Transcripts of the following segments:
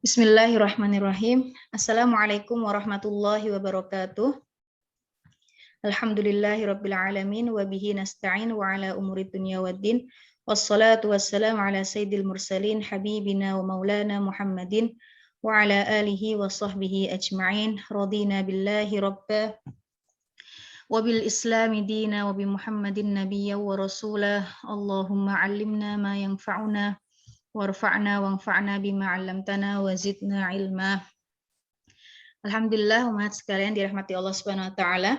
Bismillahirrahmanirrahim. Assalamualaikum warahmatullahi wabarakatuh. Alhamdulillahirabbil alamin wa bihi nasta'in wa ala umuri dunya waddin. Wassalatu wassalamu ala sayyidil mursalin habibina wa maulana Muhammadin wa ala alihi wa sahbihi ajma'in. Radina billahi rabba wa bil islami dina wa bi Muhammadin nabiyya wa rasulah. Allahumma 'allimna ma yanfa'una warfa'na wanfa'na bima 'allamtana wa zidna ilma. Alhamdulillah umat sekalian dirahmati Allah Subhanahu wa taala.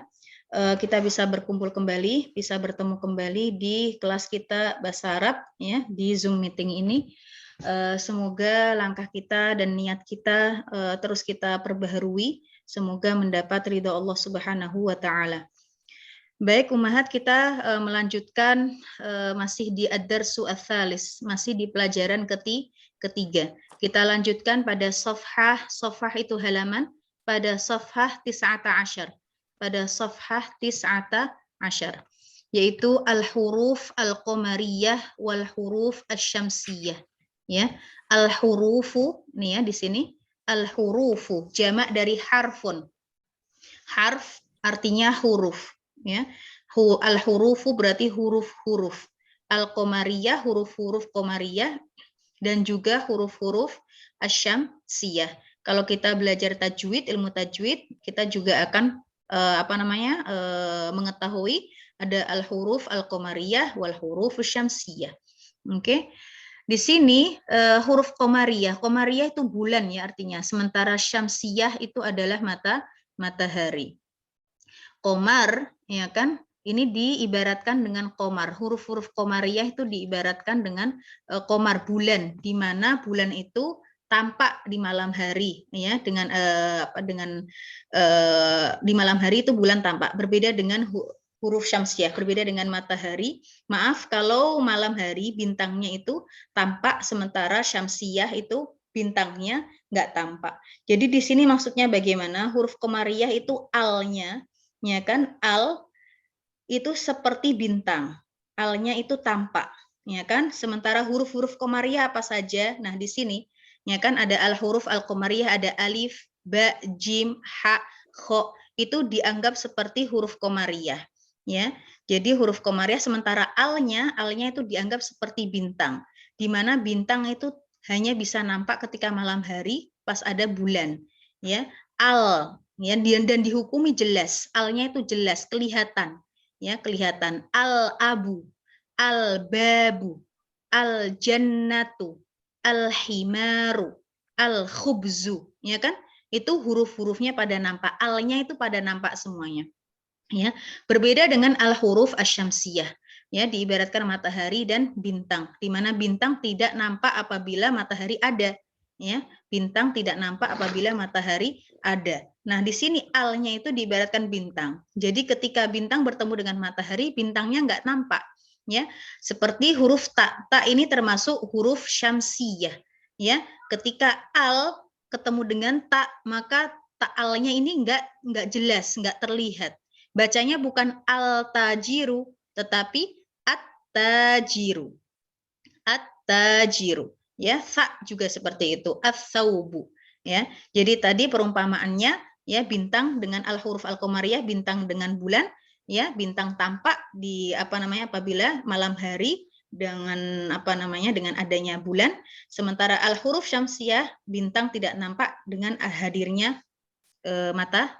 Kita bisa berkumpul kembali, bisa bertemu kembali di kelas kita bahasa Arab ya di Zoom meeting ini. Semoga langkah kita dan niat kita terus kita perbaharui, semoga mendapat ridha Allah Subhanahu wa taala. Baik, Ummahat, kita melanjutkan masih di ad-darsu ats-tsalis, masih di pelajaran ketiga. Kita lanjutkan pada safhah itu halaman, pada safhah 19. Pada safhah 19, yaitu al-huruf al-qamariyah wal huruf asy-syamsiyah. Ya, al-hurufu nih ya di sini, al-hurufu jamak dari harfun. Harf artinya huruf. Ya, al-hurufu berarti huruf-huruf, al-qamariyah huruf-huruf qamariyah, dan juga huruf-huruf asy-syamsiyah. Kalau kita belajar tajwid, ilmu tajwid, kita juga akan mengetahui ada al-huruf al-qamariyah wal huruf asy-syamsiyah. Oke. Di sini huruf qamariyah itu bulan ya artinya, sementara syamsiyah itu adalah matahari. Qamar, ya kan? Ini diibaratkan dengan qamar. Huruf-huruf qamariyah itu diibaratkan dengan qamar, bulan, di mana bulan itu tampak di malam hari, ya, di malam hari itu bulan tampak. Berbeda dengan huruf syamsiyah, berbeda dengan matahari. Maaf, kalau malam hari bintangnya itu tampak, sementara syamsiyah itu bintangnya nggak tampak. Jadi di sini maksudnya bagaimana? Huruf qamariyah itu alnya, ya kan, al itu seperti bintang, alnya itu tampak, ya kan. Sementara huruf-huruf qamariyah apa saja? Nah di sini, ya kan, ada al-huruf al-qamariyah, ada alif, ba, jim, ha, kho, itu dianggap seperti huruf qamariyah, ya. Jadi huruf qamariyah, sementara alnya itu dianggap seperti bintang, di mana bintang itu hanya bisa nampak ketika malam hari pas ada bulan, ya. Al, ya, dan dihukumi jelas, alnya itu jelas, kelihatan, ya, kelihatan. Al-abu, al-babu, al-jannatu, al-himaru, al-khubzu, ya kan? Itu huruf-hurufnya pada nampak, alnya itu pada nampak semuanya. Ya, berbeda dengan al-huruf asy-syamsiyah, ya, diibaratkan matahari dan bintang, di mana bintang tidak nampak apabila matahari ada, ya. Bintang tidak nampak apabila matahari ada. Nah, di sini alnya itu diibaratkan bintang. Jadi ketika bintang bertemu dengan matahari, bintangnya nggak nampak, ya. Seperti huruf ta, ta ini termasuk huruf syamsiyah, ya. Ketika al ketemu dengan ta, maka ta alnya ini nggak jelas, nggak terlihat. Bacanya bukan al-tajiru, tetapi at-tajiru. At-tajiru. Ya, sa juga seperti itu, ats-tsaubu, ya. Jadi tadi perumpamaannya, ya, bintang dengan al-huruf al-qamariyah, bintang dengan bulan, ya, bintang tampak di apabila malam hari dengan dengan adanya bulan, sementara al-huruf syamsiyah, bintang tidak nampak dengan hadirnya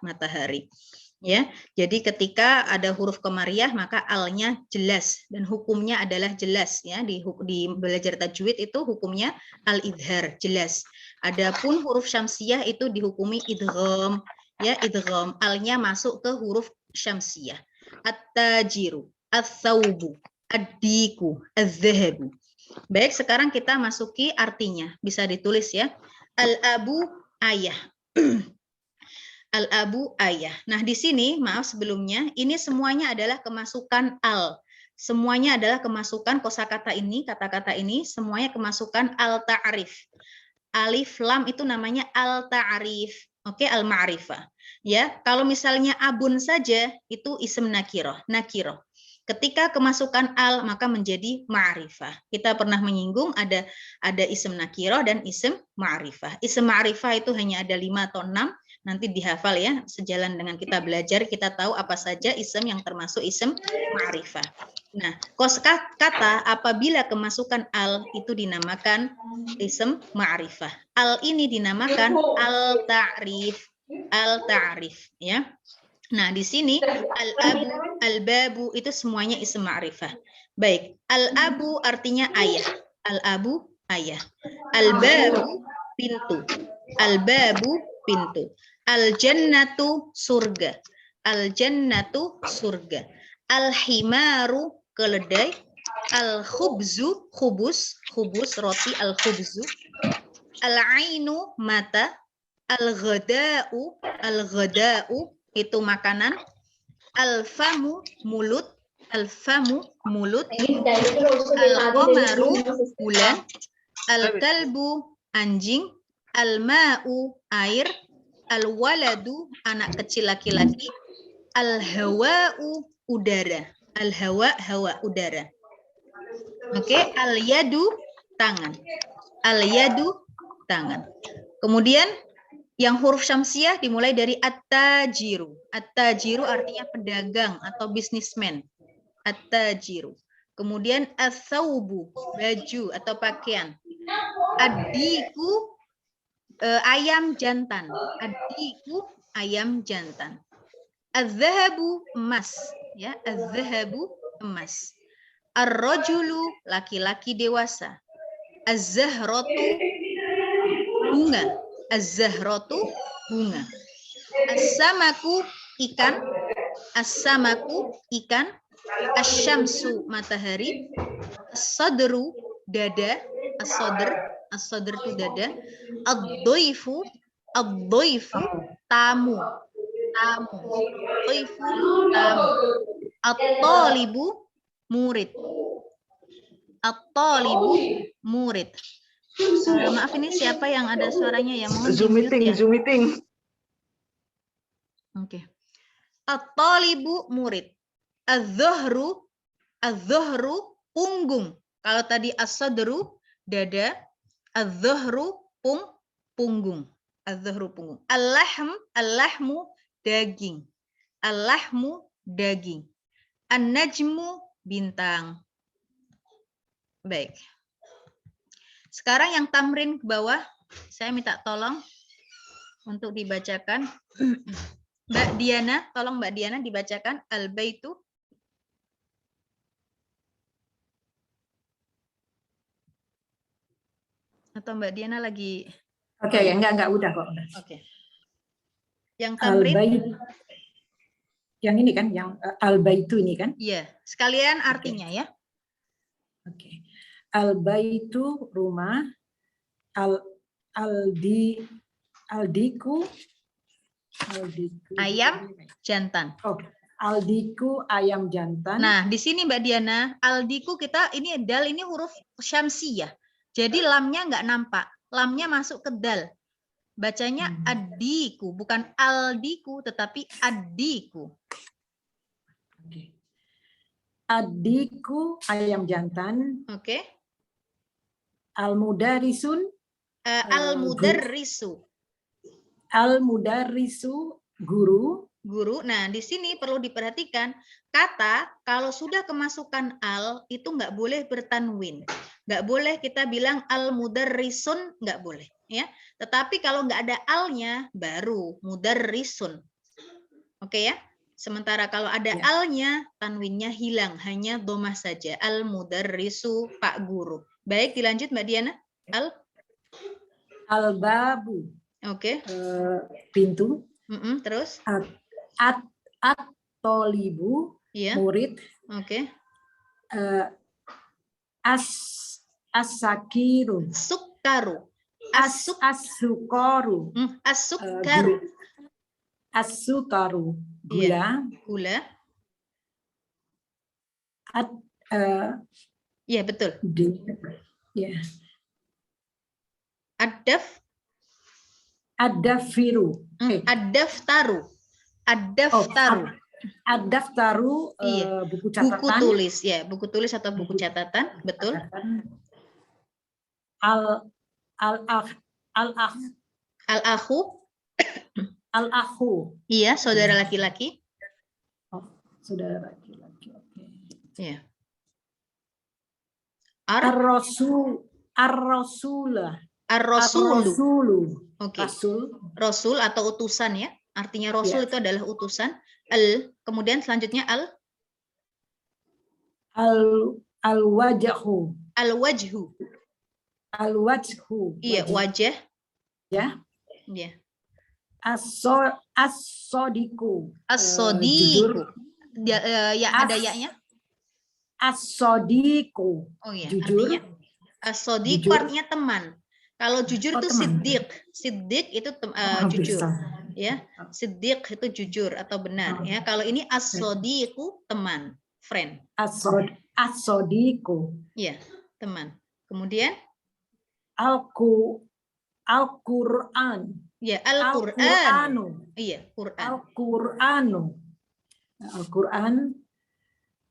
matahari. Ya, jadi ketika ada huruf qamariyah maka alnya jelas dan hukumnya adalah jelas, ya. Di belajar tajwid itu hukumnya al-idhar, jelas. Adapun huruf syamsiyah itu dihukumi idgham, ya, idgham, alnya masuk ke huruf syamsiyah. At-tajiru, ats-tsaubu, ad-diku, az-zahabu. Baik, sekarang kita masuki artinya. Bisa ditulis ya. Al-abu ayah. Al-abu ayah. Nah, di sini maaf sebelumnya, ini semuanya adalah kemasukan al. Semuanya adalah kemasukan kosakata ini, kata-kata ini semuanya kemasukan al-ta'rif. Alif lam itu namanya al-ta'rif. Oke, al-ma'rifah. Ya, kalau misalnya abun saja itu ism nakiroh, nakiroh. Ketika kemasukan al maka menjadi ma'rifah. Kita pernah menyinggung ada ism nakirah dan ism ma'rifah. Ism ma'rifah itu hanya ada 5 atau 6, nanti dihafal ya, sejalan dengan kita belajar kita tahu apa saja ism yang termasuk ism ma'rifah. Nah, kosakata apabila kemasukan al itu dinamakan ism ma'rifah. Al ini dinamakan al-ta'rif. Al-ta'rif ya. Nah, di sini al-abu, al-babu itu semuanya ism ma'rifah. Baik, al-abu artinya ayah. Al-abu ayah. Al-babu pintu. Al-babu pintu. Al-jannatu surga. Al-jannatu surga. Al-himaru keledai. Al-khubzu khubus, khubus roti al-khubzu. Al-ainu mata. Al-ghada'u, al-ghada'u itu makanan. Al-famu mulut. Al-famu mulut. Al-qamaru bulan. Al-kalbu anjing. Al-ma'u air. Al-waladu anak kecil laki-laki. Al-hawa'u udara. Al-hawa hawa udara. Oke, al-yadu tangan. Al-yadu tangan. Kemudian yang huruf syamsiah dimulai dari at-tajiru. At-tajiru artinya pedagang atau bisnismen. At-tajiru. Kemudian as-saubu, baju atau pakaian. Ad-diku, ayam jantan. Ad-diku, ayam jantan. Az-zahabu, emas. Ya, az-zahabu, emas. Ar-rajulu, laki-laki dewasa. Az-zahratu, bunga. Az-zahratu, bunga. As-samaku, ikan. As-samaku, ikan. Asy-syamsu, matahari. As-sadru, dada. As-sadr, as-sadr itu dada. Ad-dhaifu, ad-dhaifu, tamu. Tamu. Dhaifu, tamu. At-talibu, murid. At-talibu, murid. Maaf ini siapa yang ada suaranya ya? Mohon Zoom meeting, ya. Zoom meeting. Oke. At-talibu murid. Az-zuhru, az-zuhru punggung. Kalau tadi as-sadru dada, az-zuhru punggung. Az-zuhru punggung. Al-lahm, al-lahmu daging. Al-lahmu daging. An-najmu bintang. Baik. Sekarang yang tamrin ke bawah, saya minta tolong untuk dibacakan. Mbak Diana, tolong Mbak Diana dibacakan al-baitu. Atau Mbak Diana lagi... Oke, ya enggak udah kok. Oke. Yang tamrin. Al-bait. Yang ini kan, yang al-baitu ini kan? Iya, sekalian artinya ya. Oke. Al-baitu rumah, aldiku ayam jantan. Oh, aldiku ayam jantan. Nah, di sini Mbak Diana, aldiku kita ini dal ini huruf syamsiyah. Jadi lamnya nggak nampak. Lamnya masuk ke dal. Bacanya adiku, bukan aldiku tetapi adiku. Oke. Adiku ayam jantan. Oke. Al-mudarisun. Al-mudarrisu. Al-mudarrisu guru. Guru. Nah, di sini perlu diperhatikan kata kalau sudah kemasukan al itu nggak boleh bertanwin. Nggak boleh kita bilang al-mudarrisun, nggak boleh. Ya. Tetapi kalau nggak ada alnya baru mudarrisun. Oke ya. Sementara kalau ada alnya tanwinnya hilang, hanya domah saja. Al-mudarrisu, Pak Guru. Baik, dilanjut Mbak Diana. Al-babu. Oke. Pintu. Terus? At-tolibu, murid. Oke. As-sakiru. Sukaru. As-sukaru. As-sukaru. As-sukaru. Gula. Gula. Ya, betul. Ya. Ad-dafiru. Ad-daftaru. Ad-daftaru. Ad-daftaru Iya. buku catatan. Buku tulis ya, buku tulis atau buku catatan, betul. Al-akhu. Al-akhu. Iya, saudara laki-laki. Oh, saudara laki-laki. Oke. Iya. Ar-rasul. Ar-rasulah. Ar-rasulu. Ar-rasulu. Oke. Rasul. Rasul atau utusan ya. Artinya rasul Ya. itu adalah utusan. Kemudian selanjutnya Al-wajhu. al-wajhu. Al-wajhu. Iya, wajah. Ya. Iya. As-sodiku. As-sodiku. Ya, ada yaknya. As-sodiku. Oh iya, Jujur. artinya as-sodiku artinya teman. Kalau jujur itu siddiq. Siddiq itu jujur. Ya, siddiq itu jujur atau benar ya. Kalau ini as-sodiku teman, friend. As-sodiku. Iya, teman. Kemudian Al-Qur'an. ya, Al-Qur'an. Iya, Quran. Al-Qur'anu. Al-Qur'an.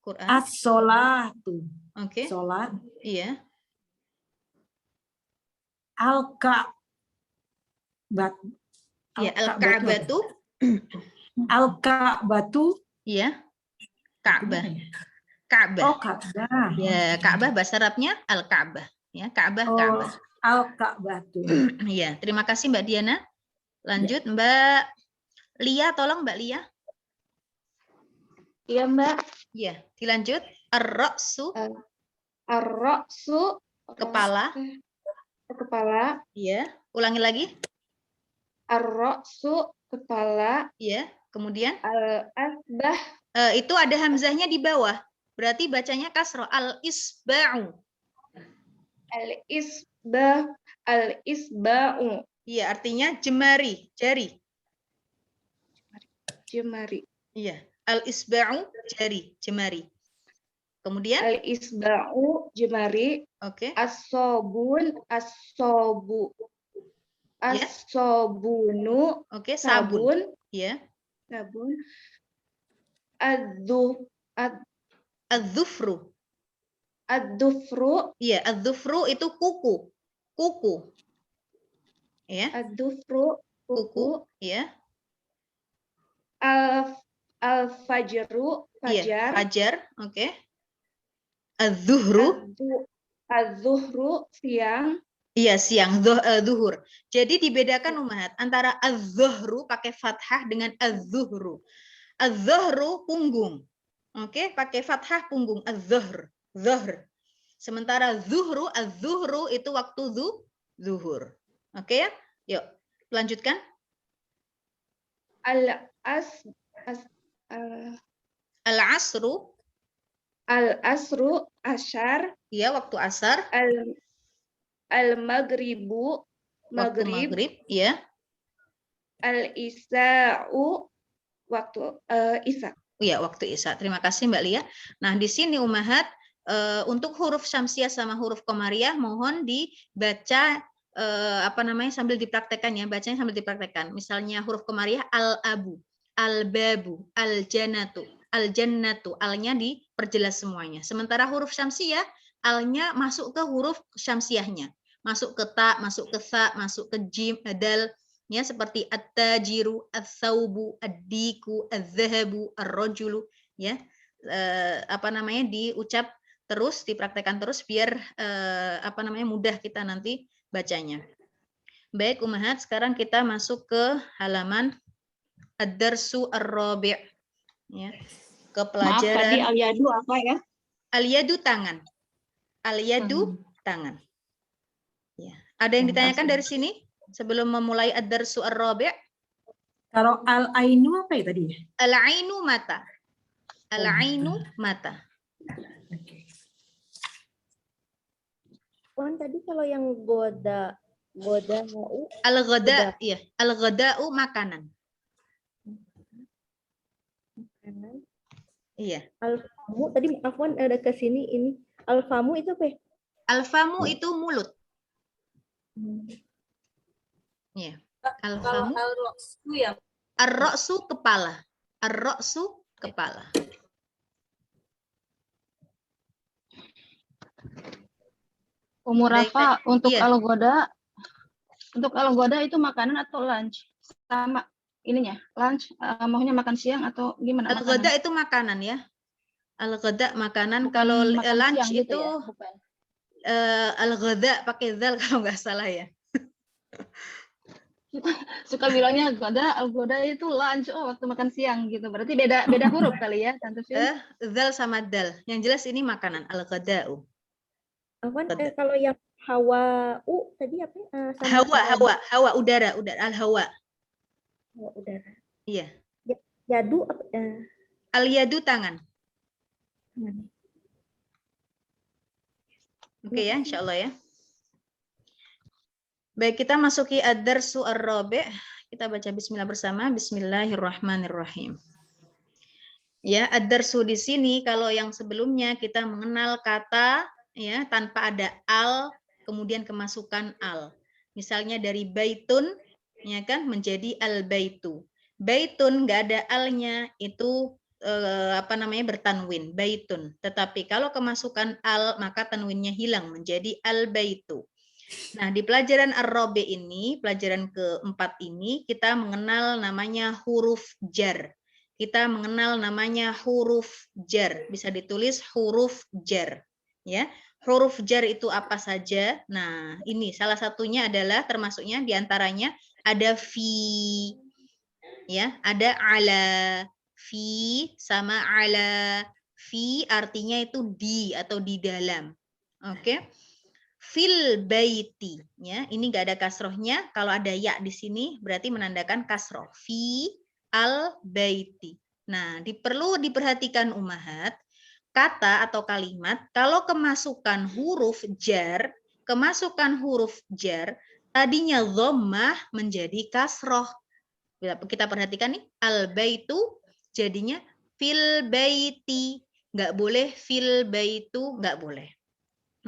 Quran. As-sholatu. Oke. Salat. Iya. Al-Ka'bah. Ya, Al-Ka'batu. Al-Ka'batu. Iya. Ka'bah. Ka'bah. Oh, Ka'bah. Ya, Ka'bah bahasa Arabnya Al-Ka'bah. Ya, Ka'bah, Ka'bah. Al-Ka'batu. Iya, terima kasih Mbak Diana. Lanjut Mbak Lia, tolong Mbak Lia. Iya, Mbak. Iya, dilanjut. Ar-ra'su. Ar-ra'su. Kepala. Kepala. Iya, ulangi lagi. Ar-ra'su, kepala. Iya, kemudian Al-asbah. Itu ada hamzahnya di bawah. Berarti bacanya kasroh. Al-isba'u. Al-isba'u. Iya, artinya jemari, jari. Jemari. Iya, al-isba'u, jari, jemari. Kemudian Al-isba'u, jemari. Oke. As-sobun, as-sobu. As-sobunu. Oke, sabun. Iya. Sabun. Az-zufru. Ad-dufru. Iya, az-zufru itu kuku. Kuku. Ya. Ad-dufru, Kuku. Ya. Al-fajru, fajar. Iya, fajar. Oke. Az-zuhru. Az-zuhru, siang. Iya, siang. Zuhur. Jadi dibedakan Umahat antara az-zuhru pakai fathah dengan az-zuhru. Az-zuhru punggung. Oke, pakai fathah punggung. Az-zuhr. Zuhr. Sementara zuhru, az-zuhru itu waktu zuhur. Oke ya? Yuk, lanjutkan. Al-asru. Al-asru, asyar. Iya, waktu asar. Al-maghribu, maghrib. Iya. Al-isa'u, waktu isya. Iya, waktu isya. Terima kasih Mbak Lia. Nah, di sini Umahat untuk huruf syamsiah sama huruf qamariyah mohon dibaca sambil dipraktekkan ya, bacanya sambil dipraktekkan. Misalnya huruf qamariyah al-abu, al-babu, al-jannatu, al-jannatu, alnya diperjelas semuanya. Sementara huruf syamsiah alnya masuk ke huruf syamsiahnya. Masuk ke ta, masuk ke sa, masuk ke jim, dal, ya seperti at-tajiru, ats-tsaubu, ad-diku, adz-dzahabu, ar-rajulu, ya. Diucap terus, dipraktekkan terus biar mudah kita nanti bacanya. Baik Umahat, sekarang kita masuk ke halaman ad-darsu ar-rabi', ya. Ke pelajaran. Maaf, tadi al-yadu apa ya? Al-yadu tangan. Al-yadu tangan. Ya. Ada yang ditanyakan dari sini sebelum memulai ad-darsu ar-rabi'? Kalau al-ainu apa ya tadi? Al-ainu mata. Al-ainu mata. Tadi kalau yang goda al-ghada, iya, al-ghada'u makanan. Iya. Al-famu tadi Afwan ada ke sini ini. Al-famu itu apa? Al-famu itu mulut. Iya. Kalau Al-famu. al-ra'su ya. Ar-ra'su kepala. Ar-ra'su kepala. Rafa, untuk Iya. untuk al-ghoda itu makanan atau lunch? Sama ininya, lunch, maunya makan siang atau gimana? Al-ghada itu makanan ya. Al-ghada makanan. Bukan Kalau makan lunch siang gitu itu ya? Bukan. al-ghada pakai zal kalau nggak salah ya. Suka bilangnya al-ghoda itu lunch, waktu makan siang gitu. Berarti beda huruf kali ya, Tante Vin? Zal sama dal. Yang jelas ini makanan al-ghada'u. Afwan, Ghada. kalau yang hawa'u tadi apa? Sama Hawa, udara, al-hawa. hawa udara. Iya. Yadu apa? Al-yadu tangan. Mana? Oke ya, insya Allah ya. Baik, kita masuki ad-darsu ar-rabi'. Kita baca bismillah bersama. Bismillahirrahmanirrahim. Ya, ad-darsu di sini kalau yang sebelumnya kita mengenal kata ya tanpa ada al, kemudian kemasukan al. Misalnya dari baitun ya kan menjadi al-baitu. Baitun nggak ada alnya itu bertanwin baitun. Tetapi kalau kemasukan al maka tanwinnya hilang menjadi al-baitu. Nah, di pelajaran ar-rabi ini, pelajaran keempat ini, kita mengenal namanya huruf jar. Kita mengenal namanya huruf jar. Bisa ditulis huruf jar. Ya, huruf jar itu apa saja? Nah, ini salah satunya adalah termasuknya diantaranya ada fi, ya, ada ala. Fi sama ala. Fi artinya itu di atau di dalam. Oke. Fil baiti, ya, ini nggak ada kasrohnya. Kalau ada ya di sini berarti menandakan kasroh. Fi al baiti. Nah, perlu diperhatikan ummahat, kata atau kalimat kalau kemasukan huruf jar, tadinya dhammah menjadi kasroh. Kita perhatikan nih, al baitu jadinya fil baiti. Nggak boleh fil baitu, nggak boleh.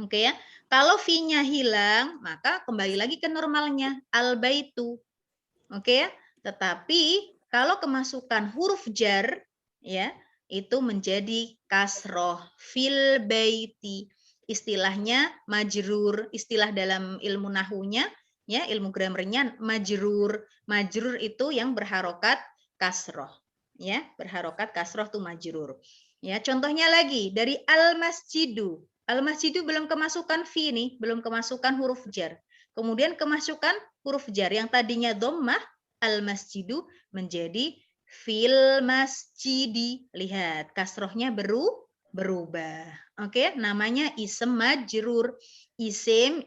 Oke ya. Kalau fi-nya hilang, maka kembali lagi ke normalnya, al-baitu. Oke ya. Tetapi kalau kemasukan huruf jar ya, itu menjadi kasroh fil baiti. Istilahnya majrur, istilah dalam ilmu nahunya ya, ilmu gramernya majrur. Majrur itu yang berharokat kasroh. Ya, berharokat kasroh itu majrur. Ya, contohnya lagi dari al-masjidu. Al-masjidu belum kemasukan fi nih, belum kemasukan huruf jar. Kemudian kemasukan huruf jar yang tadinya dhammah, al-masjidu menjadi fil masjidi. Lihat, kasrohnya berubah. Oke, namanya isem majrur. Isem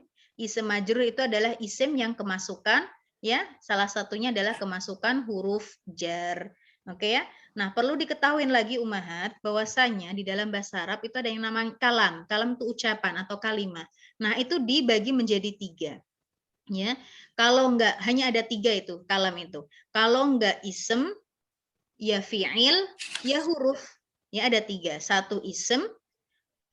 majrur itu adalah isem yang kemasukan ya, salah satunya adalah kemasukan huruf jar. Oke ya. Nah, perlu diketahui lagi ummahat bahwasanya di dalam bahasa Arab itu ada yang namanya kalam. Kalam itu ucapan atau kalimat. Nah, itu dibagi menjadi 3. Ya. Kalau enggak hanya ada 3 itu, kalam itu. Kalau enggak isem, ya fi'il, ya huruf. Ya ada 3. 1 isem,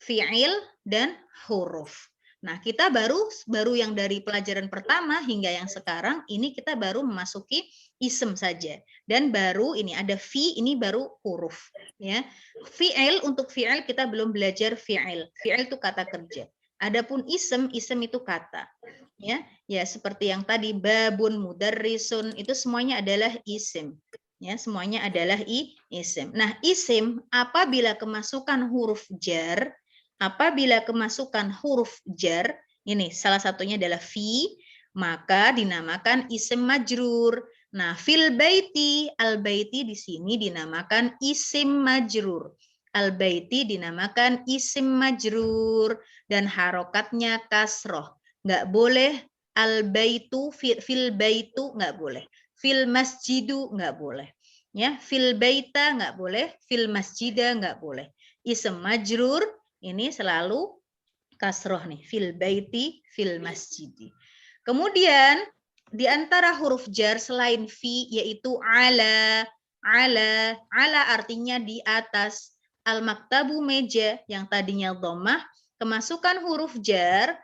fi'il dan huruf. Nah, kita baru yang dari pelajaran pertama hingga yang sekarang ini kita baru memasuki isem saja. Dan baru ini ada fi, ini baru huruf ya. Fi'il, untuk fi'il kita belum belajar fi'il. Fi'il itu kata kerja. Adapun isem itu kata. Ya, seperti yang tadi babun, mudarrisun, itu semuanya adalah isem. Ya, semuanya adalah isem. Nah, isem apabila kemasukan huruf jar, ini salah satunya adalah fi, maka dinamakan isem majrur. Nah, fil baiti, al-baiti di sini dinamakan isim majrur. Al-baiti dinamakan isim majrur dan harokatnya kasroh. Nggak boleh al-baitu, fil baitu nggak boleh. Fil masjidu nggak boleh. Ya, fil baita nggak boleh, fil masjida nggak boleh. Isem majrur ini selalu kasroh nih, fil baiti, fil masjidi. Kemudian di antara huruf jar selain fi yaitu ala. Ala artinya di atas. Al-maktabu meja yang tadinya dhammah, kemasukan huruf jar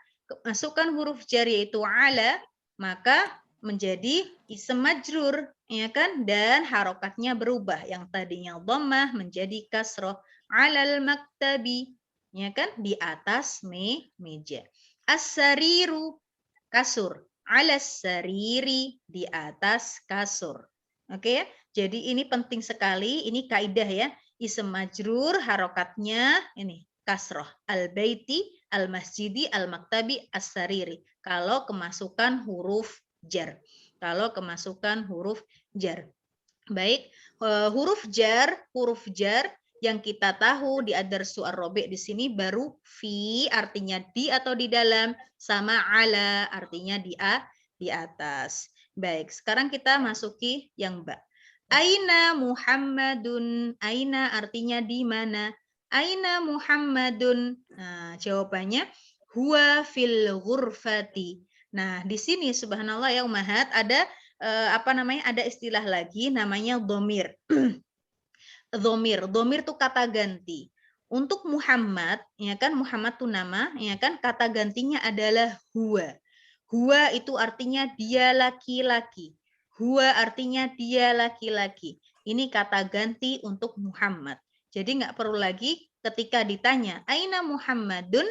yaitu ala, maka menjadi ism majrur, ya kan? Dan harokatnya berubah. Yang tadinya dhammah menjadi kasroh. Alal maktabi, ya kan? Di atas meja. As-sariru, kasur. Alas sariri, di atas kasur. Oke ya? Jadi ini penting sekali. Ini kaidah ya. Ism majrur harokatnya ini kasroh. Al-baiti, al-masjidi, al-maktabi, as-sariri. Kalau kemasukan huruf jar. Kalau kemasukan huruf jar. Baik, huruf jar yang kita tahu di ad-darsu ar-rabi' di sini baru fi artinya di atau di dalam, sama ala artinya di atas. Baik, sekarang kita masuki yang ba. Aina Muhammadun, aina artinya di mana? Aina Muhammadun. Nah, jawabannya huwa fil ghurfati. Nah, di sini subhanallah ya ummahat ada ada istilah lagi namanya dhamir. Dhamir itu kata ganti. Untuk Muhammad, ya kan, Muhammad itu nama, ya kan, kata gantinya adalah huwa. Huwa itu artinya dia laki-laki. Huwa artinya dia laki-laki. Ini kata ganti untuk Muhammad. Jadi nggak perlu lagi ketika ditanya, aina Muhammadun,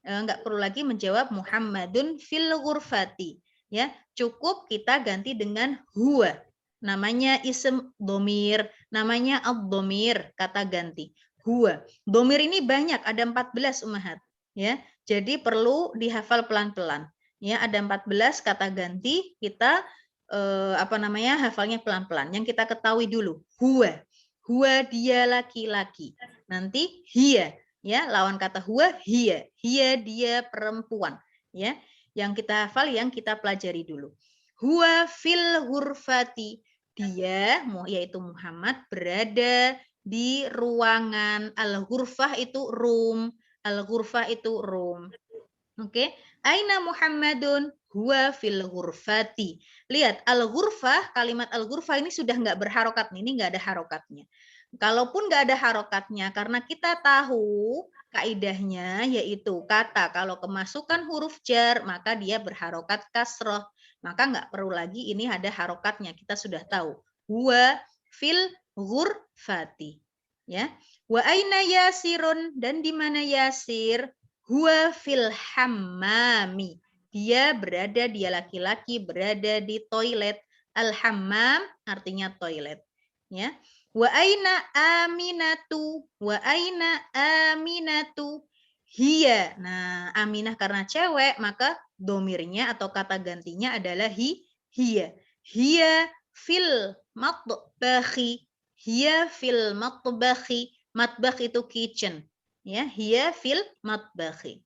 nggak perlu lagi menjawab Muhammadun fil ghurfati. Ya, cukup kita ganti dengan huwa. Namanya ism dhamir, namanya ad-dhamir, kata ganti. Huwa. Dhamir ini banyak, ada 14 ummahat, ya. Jadi perlu dihafal pelan-pelan. Ya, ada 14 kata ganti, kita hafalnya pelan-pelan. Yang kita ketahui dulu, huwa. Huwa dia laki-laki. Nanti hiya, ya, lawan kata huwa hiya. Hiya dia perempuan, ya. Yang kita hafal, yang kita pelajari dulu. Huwa fil ghurfati. Dia, yaitu Muhammad, berada di ruangan. Al-ghurfah itu room. Al-ghurfah itu room. Oke. Aina Muhammadun? Huwa fil ghurfati. Lihat, al-ghurfah, kalimat al-ghurfah ini sudah nggak berharokat. Ini nggak ada harokatnya. Kalaupun nggak ada harokatnya, karena kita tahu kaidahnya yaitu kata kalau kemasukan huruf jar, maka dia berharokat kasroh. Maka nggak perlu lagi ini ada harokatnya. Kita sudah tahu. Huwa fil ghurfati. Ya. Wa aina Yasirun? Dan di mana Yasir? Huwa fil hammami. Dia berada, dia laki-laki berada di toilet. Al-hammam artinya toilet. Ya. Wa aina Aminatu? Wa aina Aminatu? Hiya. Nah, Aminah karena cewek, maka domirnya atau kata gantinya adalah hiya. Hiya fil matbakhi. Hiya fil matbakhi. Matbakh itu kitchen. Ya, hiya fil matbakhi.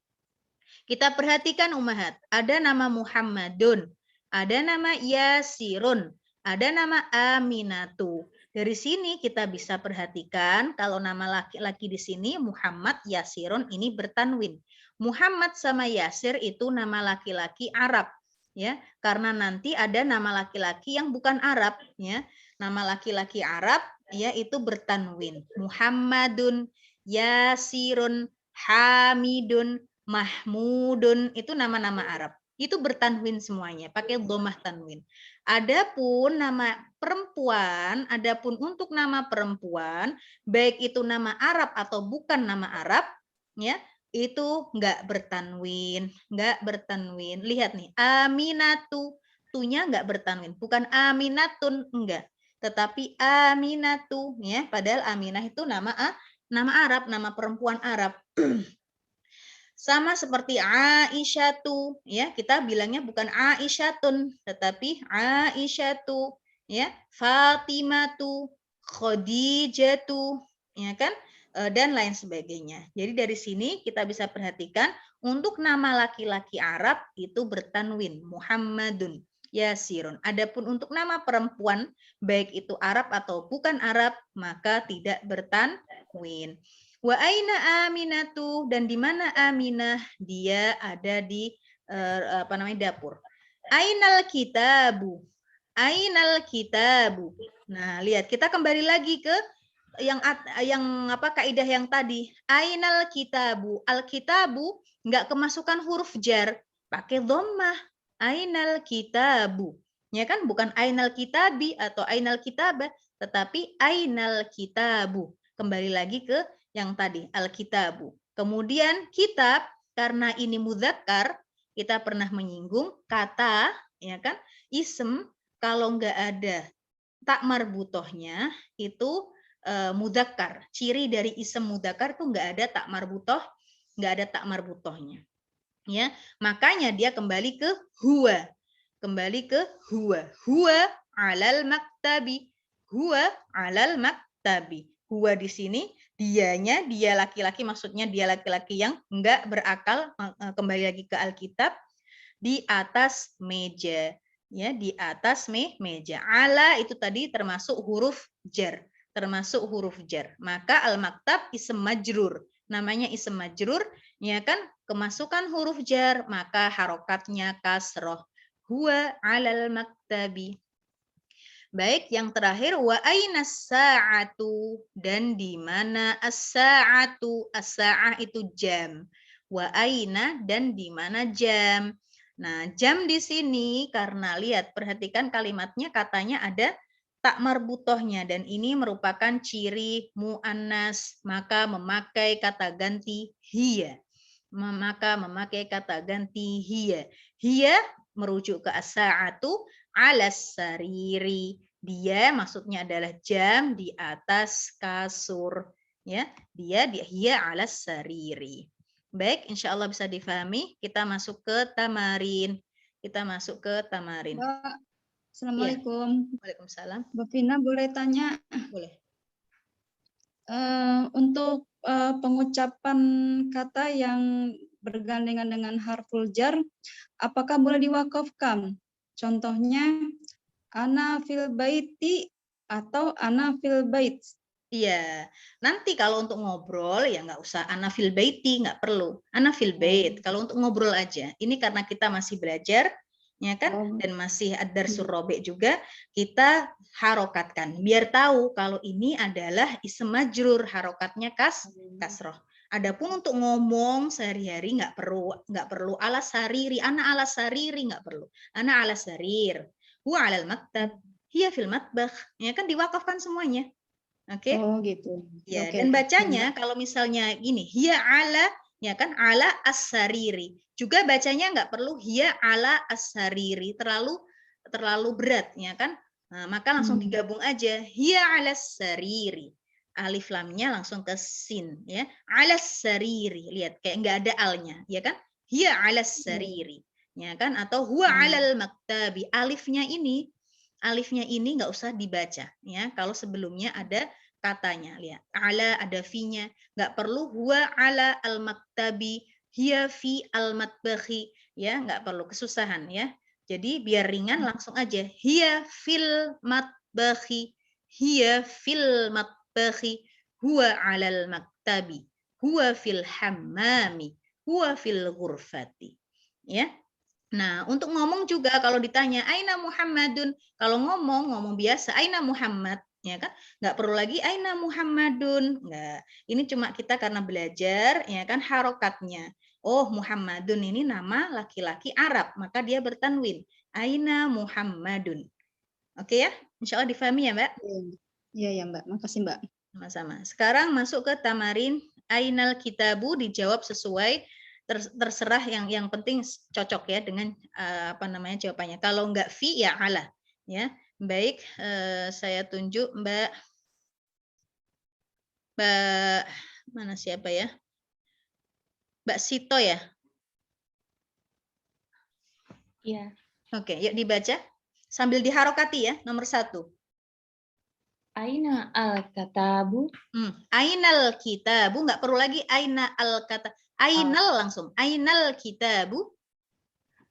Kita perhatikan ummahat, ada nama Muhammadun, ada nama Yasirun, ada nama Aminatu. Dari sini kita bisa perhatikan kalau nama laki-laki di sini Muhammad, Yasirun ini bertanwin. Muhammad sama Yasir itu nama laki-laki Arab, ya. Karena nanti ada nama laki-laki yang bukan Arab, ya. Nama laki-laki Arab ya itu bertanwin. Muhammadun, Yasirun, Hamidun, Mahmudun, itu nama-nama Arab. Itu bertanwin semuanya, pakai dhammah tanwin. Adapun nama perempuan, adapun untuk nama perempuan, baik itu nama Arab atau bukan nama Arab, ya, itu enggak bertanwin, enggak bertanwin. Lihat nih, Aminatu, tunya enggak bertanwin, bukan Aminatun, enggak, tetapi Aminatu, ya, padahal Aminah itu nama Arab, nama perempuan Arab. Sama seperti Aisyatu, ya, kita bilangnya bukan Aisyatun, tetapi Aisyatu, ya, Fatimatu, Khadijatu, ya kan, dan lain sebagainya. Jadi dari sini kita bisa perhatikan untuk nama laki-laki Arab itu bertanwin, Muhammadun, Yasirun. Adapun untuk nama perempuan, baik itu Arab atau bukan Arab, maka tidak bertanwin. Wa aina Aminatu? Dan di mana Aminah? Dia ada di dapur. Ainal kitabu? Ainal kitabu? Nah, lihat, kita kembali lagi ke kaidah yang tadi. Ainal kitabu? Al-kitabu enggak kemasukan huruf jar, pakai dhammah. Ainal kitabu? Ya kan, bukan ainal kitabi atau ainal kitabah, tetapi ainal kitabu. Kembali lagi ke yang tadi, al-kitabu. Kemudian kitab, karena ini mudzakkar, kita pernah menyinggung kata, ya kan, ism kalau nggak ada tak marbutohnya itu mudzakkar. Ciri dari ism mudzakkar tuh nggak ada tak marbutoh, nggak ada tak marbutohnya. Ya, makanya dia kembali ke huwa. Kembali ke huwa. Huwa alal maktabi. Huwa alal maktabi. Huwa di sini dianya, dia laki-laki, maksudnya dia laki-laki yang enggak berakal, kembali lagi ke Alkitab, di atas meja. Ya, di atas meja. Ala itu tadi termasuk huruf jar. Termasuk huruf jar. Maka al-maktab ism majrur. Namanya ism majrur, ya kan, kemasukan huruf jar, maka harokatnya kasroh. Huwa alal maktabi. Baik, yang terakhir wa aina sa'atu, dan di mana as-sa'atu. As-sa'ah itu jam. Wa aina, dan di mana jam. Nah, jam di sini karena lihat, perhatikan kalimatnya, katanya ada tak marbutohnya, dan ini merupakan ciri mu'annas, maka memakai kata ganti hiya. Maka memakai kata ganti hiya. Hiya merujuk ke as-sa'atu alas sariri. Dia maksudnya adalah jam di atas kasur. Ya, dia hiya alas sariri. Baik, insya Allah bisa difahami. Kita masuk ke tamarin. Kita masuk ke tamarin. Mbak, Assalamualaikum. Waalaikumsalam. Mbak Vina boleh tanya, Boleh. untuk pengucapan kata yang bergandengan dengan harful jar, apakah boleh diwakafkan? Contohnya, ana fil baiti atau ana fil bait. Iya, nanti kalau untuk ngobrol ya nggak usah ana fil baiti, nggak perlu. Ana fil bait, kalau untuk ngobrol aja. Ini karena kita masih belajar, ya kan, dan masih ad-darsul robe juga, kita harokatkan. Biar tahu kalau ini adalah ism majrur, harokatnya kasroh. Adapun untuk ngomong sehari-hari nggak perlu ala sariri, ana ala sariri nggak perlu. Ana ala sarir, huwa alal maktab, hiya fil matbakh, ya kan, diwakafkan semuanya. Oke. Oh gitu. Ya, Oke. dan bacanya kalau misalnya gini, hiya ala, ya kan, ala as-sariri. Juga bacanya nggak perlu hiya ala as-sariri, terlalu berat, ya kan? Nah, maka langsung digabung aja, hiya ala sariri. Alif lamnya langsung ke sin, ya. Ala sariri, lihat kayak nggak ada alnya, ya kan? Hiya ala sariri, ya kan? Atau huwa alal maktabi. Alifnya ini nggak usah dibaca, ya. Kalau sebelumnya ada katanya, lihat, ala ada fi-nya, nggak perlu huwa ala al-maktabi, hiya fi al-matbakhi, ya, nggak perlu kesusahan, ya. Jadi biar ringan langsung aja, hiya fil matbakhi, hiya fil matbakhi, huwa alal maktabi, huwa fil hammami, huwa fil ghurfati, ya. Nah, untuk ngomong juga kalau ditanya aina Muhammadun, kalau ngomong biasa aina Muhammad, ya kan? Nggak perlu lagi aina Muhammadun, nggak. Ini cuma kita karena belajar, ya kan, harokatnya. Oh, Muhammadun ini nama laki-laki Arab, maka dia bertanwin. Aina Muhammadun. Oke ya? Insya Allah difahami ya, Mbak? Iya ya Mbak, makasih Mbak. Sama-sama. Sekarang masuk ke tamarin ainal kitabu, dijawab sesuai, terserah, yang penting cocok ya dengan jawabannya. Kalau enggak fi ya ala, ya. Baik, saya tunjuk Mbak mana siapa ya? Mbak Sito ya? Iya. Oke, yuk dibaca sambil diharokati ya, nomor 1. Aina al-katabu. Ainal kitabu, nggak perlu lagi aina al-kata. Ainal langsung. Ainal kitabu.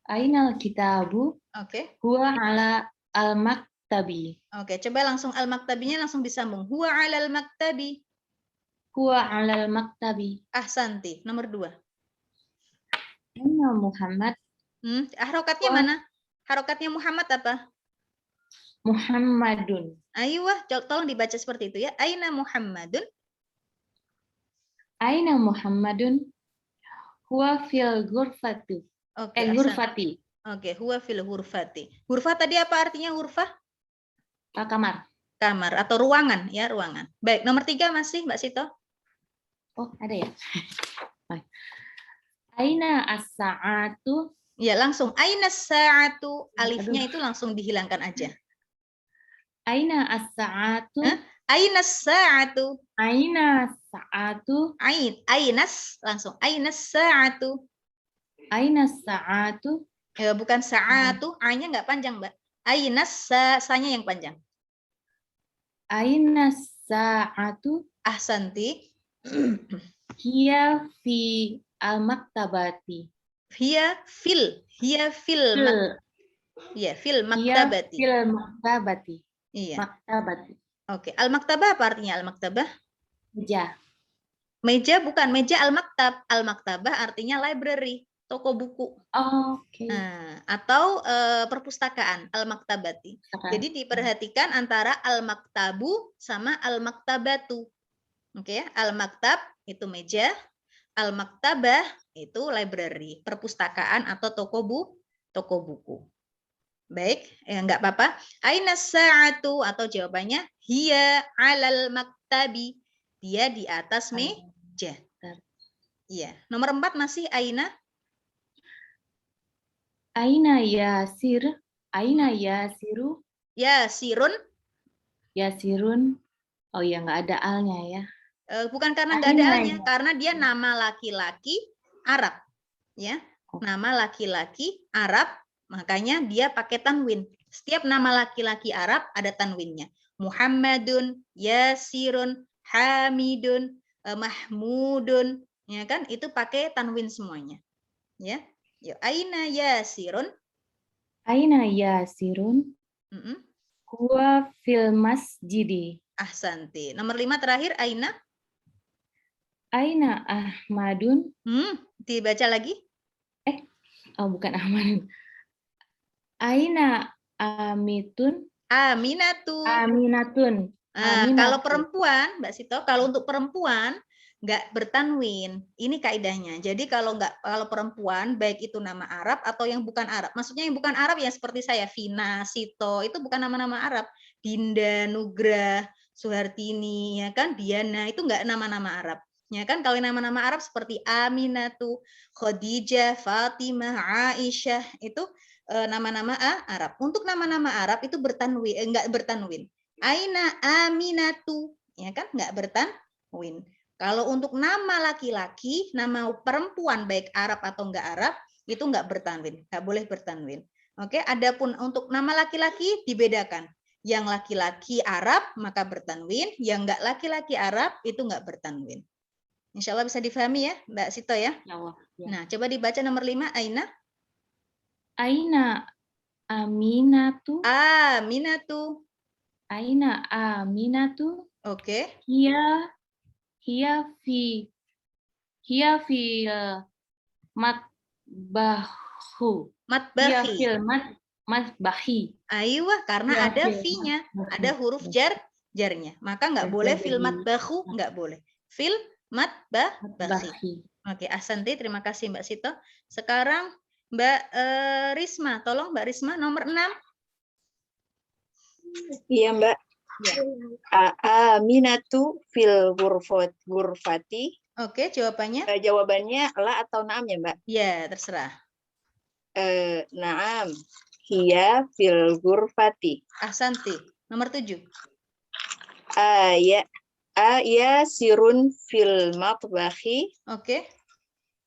Ainal kitabu. Oke. Huwa ala al-maktabi. Oke, coba langsung al-maktabinya langsung disambung. Huwa alal maktabi. Huwa alal maktabi. Ahsanti. Nomor 2. Aina Muhammad. Harokatnya mana? Harokatnya Muhammad apa? Muhammadun. Ayo, tolong dibaca seperti itu ya. Aina Muhammadun. Aina Muhammadun. Huwa fil ghurfati. Oke, Ghurfati. Oke, huwa fil hurfati. Hurfa tadi apa artinya hurfa? Kamar. Kamar atau ruangan ya, ruangan. Baik, nomor 3 masih Mbak Sito. Oh, ada ya. Aina as-sa'atu. Ya, langsung aina sa'atu, alifnya itu langsung dihilangkan aja. Aina as-sa'atu. Hah? Aina sa'atu. Aina as-sa'atu. Ainas langsung ainas sa'atu. Aina as-sa'atu. Ya, bukan sa'atu, a-nya nggak panjang, Mbak. Ainas sa-nya yang panjang. Aina as-sa'atu. Ahsanti. Hiya fi al-maktabati. Hiya fil ya fil maktabati. Fil maktabati. Iya. Maktabati. Oke, al-maktabah apa artinya al-maktabah? Meja. Meja bukan, meja al-maktab. Al-maktabah artinya library, toko buku. Oke. Nah, atau perpustakaan, al-maktabati. Jadi diperhatikan antara al-maktabu sama al-maktabatu. Oke ya, al-maktab itu meja, al-maktabah itu library, perpustakaan atau toko buku. Baik, enggak apa-apa. Aina sa'atu atau jawabannya hiya 'alal maktabi. Dia di atas meja. Iya. Nomor 4 masih aina. Aina yasir. Aina yasiru. Yasirun. Yasirun. Oh ya, nggak ada alnya ya. Bukan karena nggak ada Aina alnya, karena dia nama laki-laki Arab. Ya, nama laki-laki Arab, makanya dia pakai tanwin. Setiap nama laki-laki Arab ada tanwinnya. Muhammadun, Yasirun, Hamidun, Mahmudun, ya kan? Itu pakai tanwin semuanya. Ya. Yuk, aina Yasirun. Aina yasirun. Mm-mm. Huwa fil masjidi. Ahsanti. Nomor 5 terakhir aina. Aina Ahmadun. Dibaca lagi. Oh, bukan Ahmadun. Aina Amitun. Aminatu. Aminatun. Kalau perempuan, Mbak Sito, kalau untuk perempuan nggak bertanwin. Ini kaidahnya. Jadi kalau perempuan, baik itu nama Arab atau yang bukan Arab. Maksudnya yang bukan Arab ya seperti saya, Vina, Sito, itu bukan nama-nama Arab. Dinda, Nugrah, Suhartini, ya kan, Diana, itu nggak nama-nama Arab. Ya kan, kalau nama-nama Arab seperti Aminatu, Khadijah, Fatimah, Aisyah, itu nama-nama Arab. Untuk nama-nama Arab itu bertanwin, enggak bertanwin. Aina Aminatu, ya kan, enggak bertanwin. Kalau untuk nama laki-laki, nama perempuan baik Arab atau enggak Arab, itu enggak bertanwin, enggak boleh bertanwin. Oke, adapun untuk nama laki-laki dibedakan. Yang laki-laki Arab maka bertanwin, yang enggak laki-laki Arab itu enggak bertanwin. Insya Allah bisa difahami ya, Mbak Sito ya. Ya Allah, ya. Nah, coba dibaca nomor 5, Aina. Aina Aminatu. Aminatu. Aina Aminatu. Oke. Hiya fi matbahu. Hiya Matbahi. fil matbahi. Aywa, karena Ya, ada fil fi-nya, matbahi. ada huruf jarnya. Maka nggak boleh fil matbahu, nggak boleh. Fil matbahi. Matbahi. Oke, Ahsanti, terima kasih Mbak Sito. Sekarang Mbak Risma, tolong Mbak Risma nomor 6. Iya, Mbak. Ya. Aminatu fil ghurfati. Oke, jawabannya? Jawabannya la atau na'am ya, Mbak? Ya, terserah. Na'am. Hiya fil ghurfati. Ahsanti. Nomor 7. Ya sirun fil matbahi. Oke.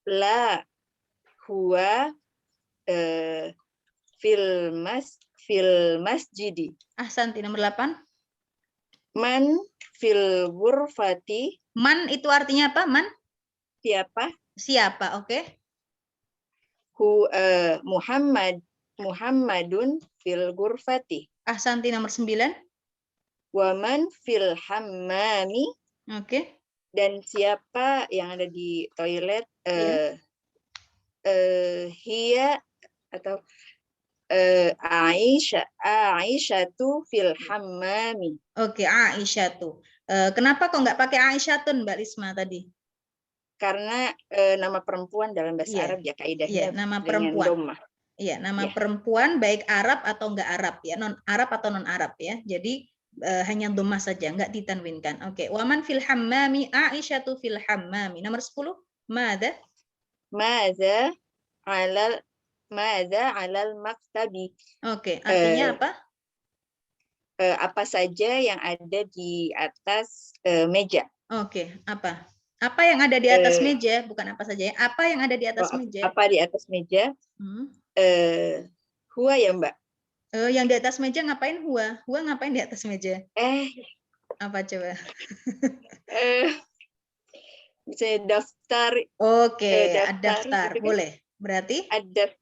La huwa fil masjidi. Ahsanti. Nomor 8. Man fil ghurfati. Man itu artinya apa? Man? Siapa? Siapa, oke. Muhammadun fil ghurfati. Ahsanti. Nomor 9. Waman fil hammami. Oke. Dan siapa yang ada di toilet? Hiya atau Aisyatu fil hammami. Oke, Aisyatu. Kenapa kok nggak pakai Aisyatun, Mbak Risma tadi? Karena nama perempuan dalam bahasa Iya. Arab ya kaidahnya Iya, nama dengan perempuan. dhammah. Iya, nama Ya. perempuan baik Arab atau enggak Arab ya, non Arab atau non Arab ya. Jadi hanya dhammah saja, enggak ditanwinkan. Oke, waman fil hammami Aisyatu fil hammami. Nomor 10, madza? Madza alal maktabi. Oke, artinya apa? Apa saja yang ada di atas meja. Oke, apa? Apa yang ada di atas Eh, meja? Bukan apa saja ya. Apa yang ada di atas meja? Apa di atas meja? Hmm. Huwa ya, Mbak? Yang di atas meja ngapain Huwa? Huwa ngapain di atas meja? Apa coba? Misalnya daftar. Oke, Daftar daftar. gitu kan? Boleh. Berarti? Ada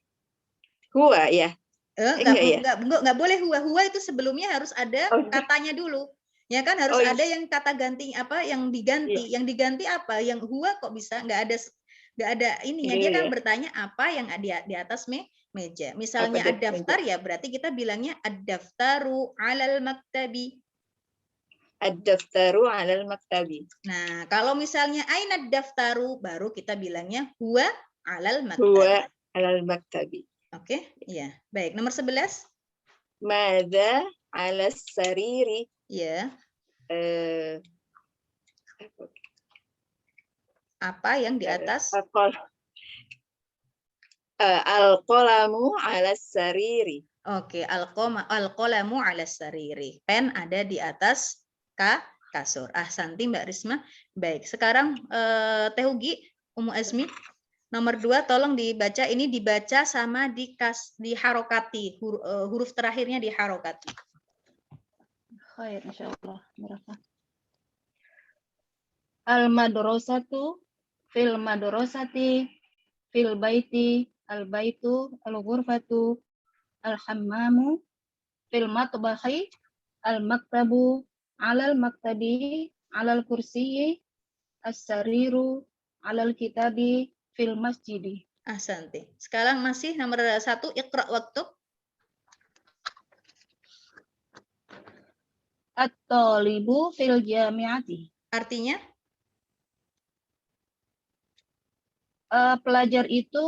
Huwa ya? Enggak boleh Huwa. Huwa itu sebelumnya harus ada Oh, katanya dulu. Ya kan harus Oh, ada yang kata ganti apa yang diganti. Iya. Yang diganti apa? Yang Huwa kok bisa enggak ada ininya. Dia Iya, kan iya. bertanya apa yang di atas meja. Misalnya Apa di atas ad-daftar ya berarti kita bilangnya ad-daftaru 'alal maktabi. Ad-daftaru 'alal maktabi. Nah, kalau misalnya aina daftaru baru kita bilangnya huwa 'alal Huwa maktabi. 'alal maktabi. Oke, iya. Baik, nomor 11. Madza 'alas sariri. Ya, Apa? apa yang di atas? Al-qalamu 'alas sariri. Oke, al-qalamu 'alas sariri. Pen ada di atas kasur. Ahsanti Mbak Risma. Baik, sekarang Teh Ugi, Ummu Azmi. Nomor 2 tolong dibaca, ini dibaca sama diharokati, huruf terakhirnya diharokati. Khair, insyaallah. Barakah. Al-madrasatu fil madrasati fil baiti al-baitu al-ghurfatu al-hammamu fil matbahi al-maktabu alal maktabi alal kursiyyi as-sariru alal kitabi fil masjidi. Ahsanti. Sekarang masih nomor 1, Iqra waktu. At-talibu fil jami'ati. Artinya? Pelajar itu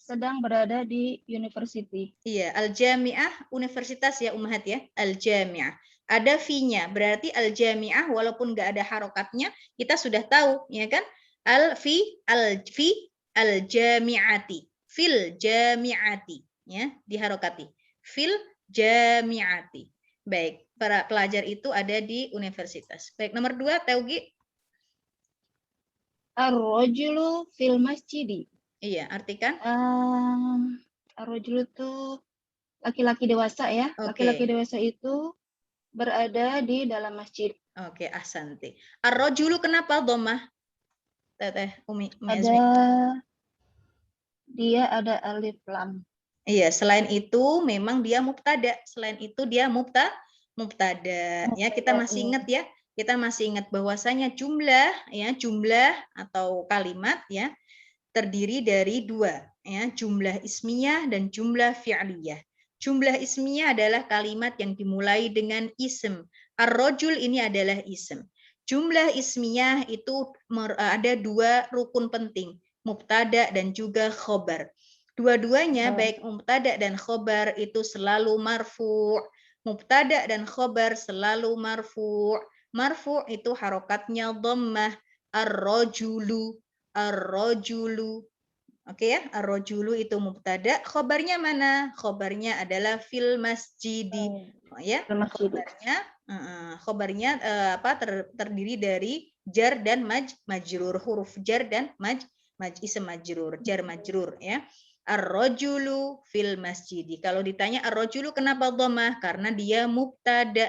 sedang berada di university. Iya, al-jami'ah universitas ya Ummahat ya, al-jami'ah. Ada fi-nya, berarti al-jami'ah walaupun nggak ada harokatnya, kita sudah tahu, ya kan? Al-fi al-jami'ati, fil jami'ati, ya, diharokati. Fil jami'ati. Baik, para pelajar itu ada di universitas. Baik, nomor 2, Teugi. Ar-rajulu fil masjidi. Iya, artikan. Ar-rajulu itu laki-laki dewasa ya. Laki-laki dewasa itu berada di dalam masjid. Oke, ahsanti. Ar-rajulu kenapa dhammah? Teteh Umi Azmi. Dia ada alif lam. Iya, selain itu memang dia mubtada. Selain itu dia mubtada. Ya, kita masih ingat ya. Kita masih ingat bahwasanya jumlah atau kalimat ya terdiri dari 2 ya, jumlah ismiyah dan jumlah fi'liyah. Jumlah ismiyah adalah kalimat yang dimulai dengan ism. Ar-rajul ini adalah ism. Jumlah ismiyah itu ada 2 rukun penting, mubtada dan juga khobar. Dua-duanya baik mubtada dan khobar itu selalu marfu'. Mubtada dan khobar selalu marfu'. Marfu' itu harokatnya dhammah. Ar-rajulu. Oke ya, ar-rajulu itu mubtada. Khobarnya mana? Khobarnya adalah fil masjidi. Ya, khobarnya terdiri dari jar dan majrur, huruf jar dan ism majrur, jar majrur ya. Ar-rajulu fil masjidi. Kalau ditanya ar-rajulu kenapa dhammah? Karena dia mubtada.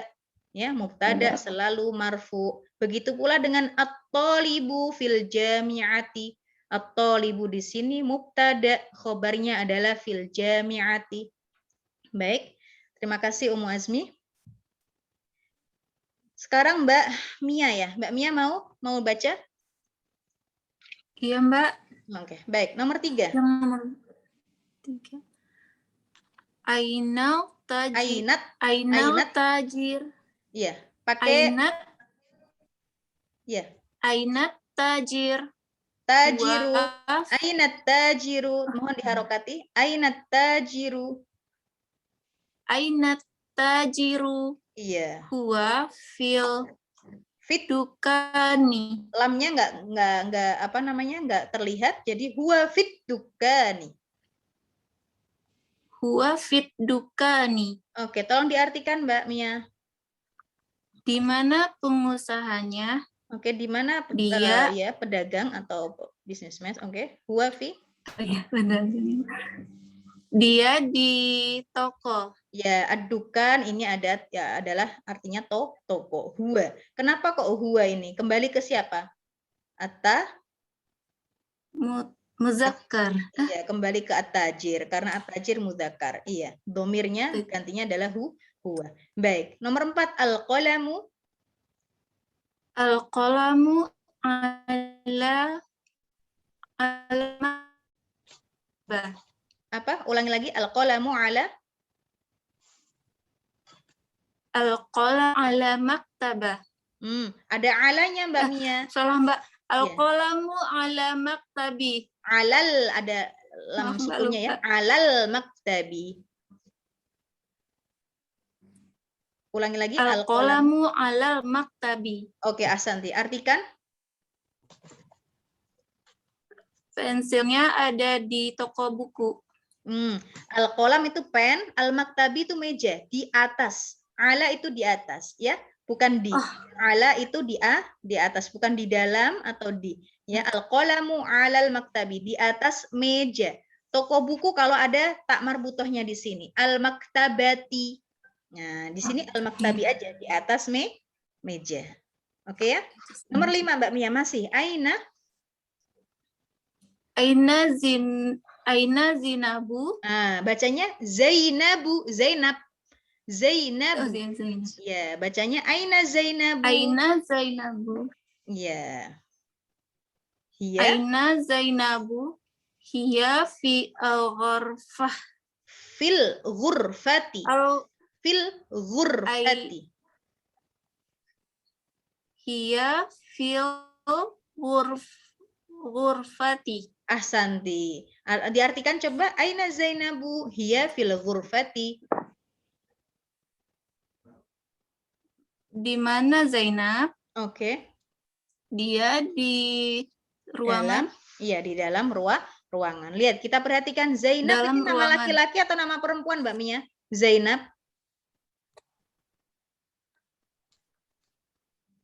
Ya, mubtada selalu marfu. Begitu pula dengan at-talibu fil jami'ati. At-talibu di sini mubtada, khobarnya adalah fil jami'ati. Baik, terima kasih Ummu Azmi. Sekarang Mbak Mia ya. Mbak Mia mau baca? Iya, Mbak. Oke, baik. Nomor 3. Yang nomor 3. Ainal tajir. Iya, pakai Ainat tajir. tajiru. Huwa Aina tajiru. Mohon diharokati. Aina tajiru. aina tajiru. Iya. Huwa fil Fit dukani. lamnya nggak apa namanya nggak terlihat, jadi huwa fit dukani. Huwa fit dukani. Oke, tolong diartikan Mbak Mia. Di mana pengusahanya? Oke, di mana Dia- ya pedagang atau businessman? Oke, huwa fi Oh iya, benar. Dia di toko. ya adukan ini ada ya adalah artinya toko huwa. Kenapa kok huwa ini? Kembali ke siapa? Muzakkar. Iya, kembali ke at-tajir karena at-tajir mudzakkar. Iya, domirnya gantinya adalah huwa. Baik, nomor 4 al-qalamu. Al-qalamu ala Apa? Ulangi lagi, al-qalamu ala al-qalam ala maktabah. Ada alanya Mbak Mia. Salah Mbak. Al-qalamu ala maktabi. Alal ada lam Maaf, Mbak, sukunnya ya. lupa. Alal maktabi. Ulangi lagi al-qalam. Al-qalamu alal maktabi. Oke, Asanti. Artikan Pensilnya ada di toko buku. Al-qalam itu pen, al-maktabi itu meja, di atas. Ala itu di atas, ya, bukan di. Ala itu di atas, bukan di dalam atau di. Ya, al-qalamu alal maktabi, di atas meja. Toko buku kalau ada tak marbutohnya di sini. Al-maktabati. Nah, di sini al-maktabi aja, di atas meja. Oke ya. Nomor 5 Mbak Mia masih. Aina. Aina Zinabu. Bacanya Zainabu, Zainab. Oh, Zainabu. Zainab. Ya, bacanya Aina Zainabu. Aina Zainabu. Ya. Hiya Aina Zainabu. Hiya fi al-ghurfah. fil ghurfati. Fil ghurfati. Hiya fil ghurfati. Ahsanti. Diartikan coba Aina Zainabu hiya fil ghurfati. Di mana Zainab? Oke. Dia di ruangan. Iya, di dalam ruangan. Lihat, kita perhatikan Zainab Dalam ini nama ruangan. laki-laki atau nama perempuan, Mbak Mia? Zainab.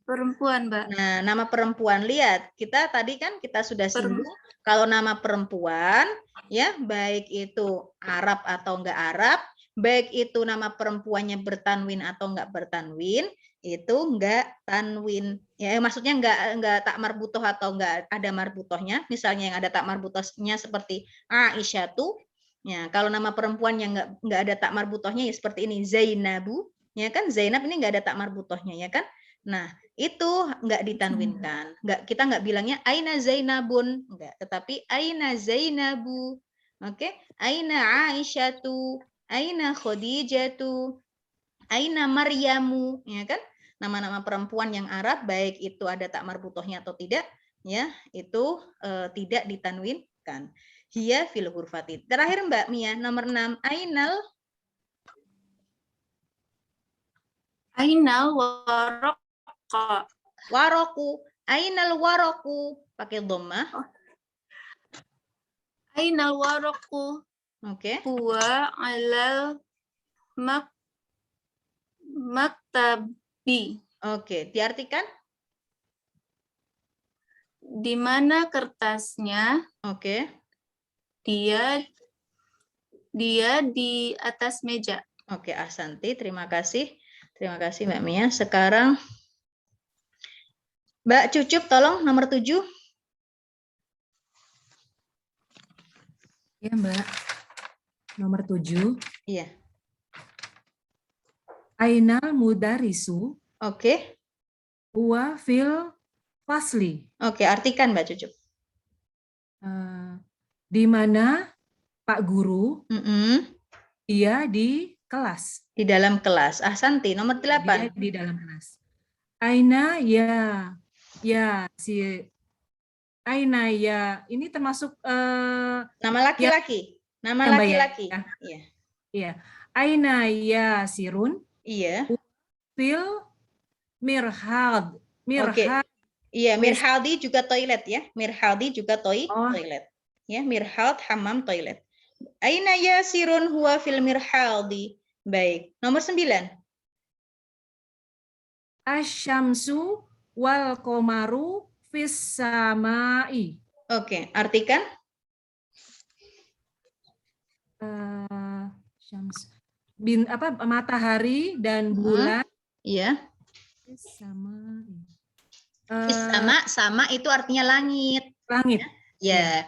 Perempuan, Mbak. Nah, nama perempuan. Lihat, kita tadi kan kita sudah singgung kalau nama perempuan, ya, baik itu Arab atau enggak Arab, baik itu nama perempuannya bertanwin atau enggak bertanwin, itu enggak tanwin. Ya, maksudnya enggak tak marbutoh atau enggak ada marbutohnya. Misalnya yang ada tak marbutohnya seperti Aisyatu. Ya, kalau nama perempuan yang enggak ada tak marbutohnya ya seperti ini Zainabu, ya kan? Zainab ini enggak ada tak marbutohnya, ya kan? Nah, itu enggak ditanwinkan. Kita enggak bilangnya Aina Zainabun, enggak, tetapi Aina Zainabu. Oke? Aina Aisyatu, Aina Khadijatu, Aina Maryamu, ya kan? Nama-nama perempuan yang Arab baik itu ada tak marbutohnya atau tidak, ya, itu tidak ditanwinkan. Hiya fil ghurfati. Terakhir Mbak Mia, nomor 6, Ainal waraqa. Waroku. Ainal waroku. Pakai dhammah. Ainal waraqu. Oke. Huwa alal maktabi. Oke, diartikan? Di mana kertasnya? Oke. Dia di atas meja. Oke, Ahsanti. Terima kasih. Terima kasih Mbak Mia. Sekarang Mbak Cucup, tolong nomor 7. Ya, Mbak. Nomor 7. Iya. Ainal mudarisu Oke. huwa fil fasli. Oke, artikan Mbak Cucup. Di mana Pak Guru Mm-mm. dia di kelas. Di dalam kelas. Ahsanti. Nomor 8. Dia di dalam kelas. Aina ya si Aina ya. Ini termasuk Nama laki-laki. Nama Ya, Mbak, ya. laki-laki. Iya. iya. Aina ya sirun Iya. fil mirhad. Oke. Mirhad. Iya, Wis- mirhaldi juga toilet ya. Mirhaldi juga Oh. toilet. Ya, mirhald hammam toilet. Aina yasirun huwa fil mirhaldi. Baik. Nomor 9. Asyamsu wal komaru fis samai. Oke, artikan. Syams. Matahari dan bulan Iya. fis samai. Sama itu artinya langit. Langit. Ya,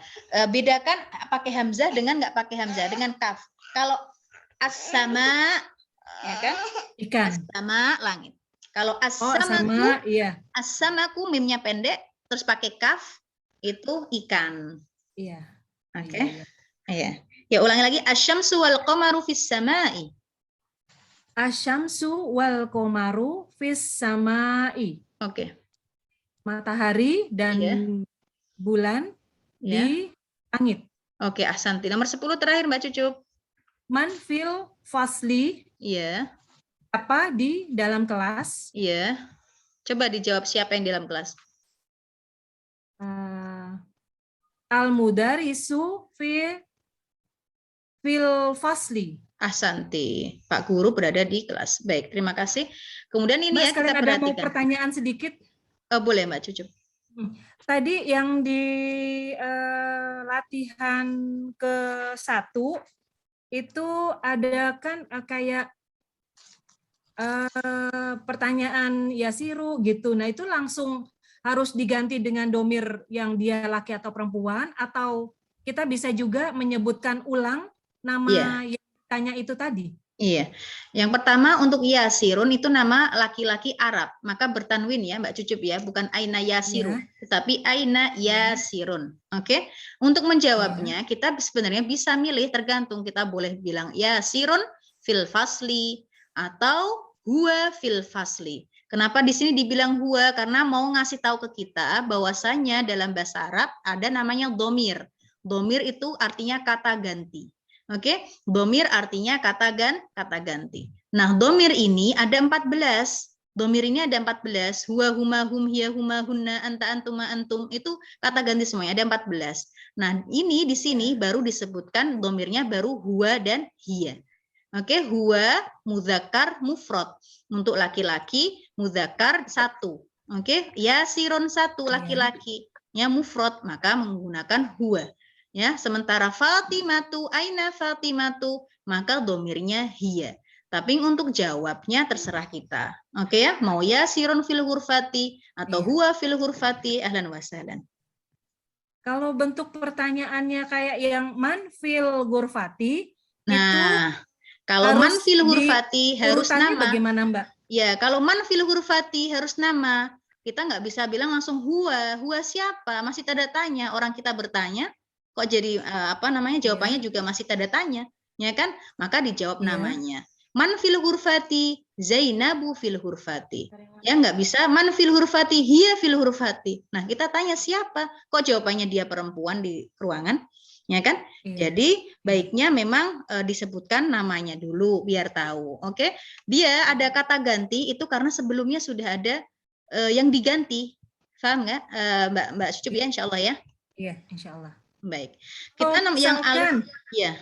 bedakan pakai hamzah dengan nggak pakai hamzah, dengan kaf. Kalau as-sama, ya kan? Ikan. As-sama langit. Kalau Oh, sama, iya. as-samaku mimnya pendek, terus pakai kaf, itu ikan. Iya. Oke. Iya, iya. Ya, ulangi lagi. Asyamsu wal qamaru fis samai. Asyamsu wal komaru fis samai. Oke. Matahari dan Iya. bulan Ya. di langit. Oke, ahsanti. Nomor 10 terakhir Mbak Cucup. Man fil fasli, Iya. apa di dalam kelas? Iya. Coba dijawab siapa yang di dalam kelas. Al mudarisu fil fasli. Ahsanti. Pak Guru berada di kelas. Baik, terima kasih. Kemudian ini Mbak, ya kita sekalian ada mau perhatikan. pertanyaan sedikit. Boleh Mbak Cucup. Tadi yang di latihan ke-1 itu ada kan kayak pertanyaan yasiru gitu. Nah, itu langsung harus diganti dengan domir yang dia laki atau perempuan, atau kita bisa juga menyebutkan ulang nama yang ditanya itu tadi. Iya. Yang pertama untuk yasirun itu nama laki-laki Arab, maka bertanwin ya Mbak Cucup ya, bukan aina yasirun, tetapi aina yasirun. Oke. Untuk menjawabnya kita sebenarnya bisa milih, tergantung, kita boleh bilang yasirun fil fasli atau huwa fil fasli. Kenapa di sini dibilang huwa? Karena mau ngasih tahu ke kita bahwasanya dalam bahasa Arab ada namanya domir. Domir itu artinya kata ganti. Oke, domir artinya kata ganti. Nah, domir ini ada 14. Domir ini ada 14. Huwa, huma, hum, hiya, huma, hunna, anta, antuma, antum. Itu kata ganti semuanya, ada 14. Nah, ini di sini baru disebutkan domirnya baru huwa dan hiya. Oke, huwa, mudzakkar, mufrad. Untuk laki-laki, mudzakkar 1. Oke, yasirun 1, laki-laki. Ya, mufrad, maka menggunakan huwa. Ya, sementara Fatimatu, aina Fatimatu, maka domirnya hiya. Tapi untuk jawabnya terserah kita. Oke ya, mau yasirun fil hurfati atau huwa fil hurfati, ahlan wa sahlan. Kalau bentuk pertanyaannya kayak yang man fil ghurfati, nah, kalau man fil hurfati harus nama. Bagaimana Mbak? Ya, kalau man fil hurfati harus nama. Kita nggak bisa bilang langsung huwa. Huwa siapa? Masih tanda tanya. Orang kita bertanya, kok jadi jawabannya juga masih tanda tanya, ya kan? Maka dijawab namanya. Man fil hurfati, Zainabu fil hurfati. Ya nggak bisa man fil hurfati, hiya fil hurfati. Nah, kita tanya siapa? Kok jawabannya dia perempuan di ruangan? Ya kan? Jadi baiknya memang disebutkan namanya dulu biar tahu. Oke? Dia ada kata ganti itu karena sebelumnya sudah ada yang diganti. Paham nggak, Mbak Cucup ya, insya Allah ya? Iya, insya Allah. Baik. Kita yang alif, ya.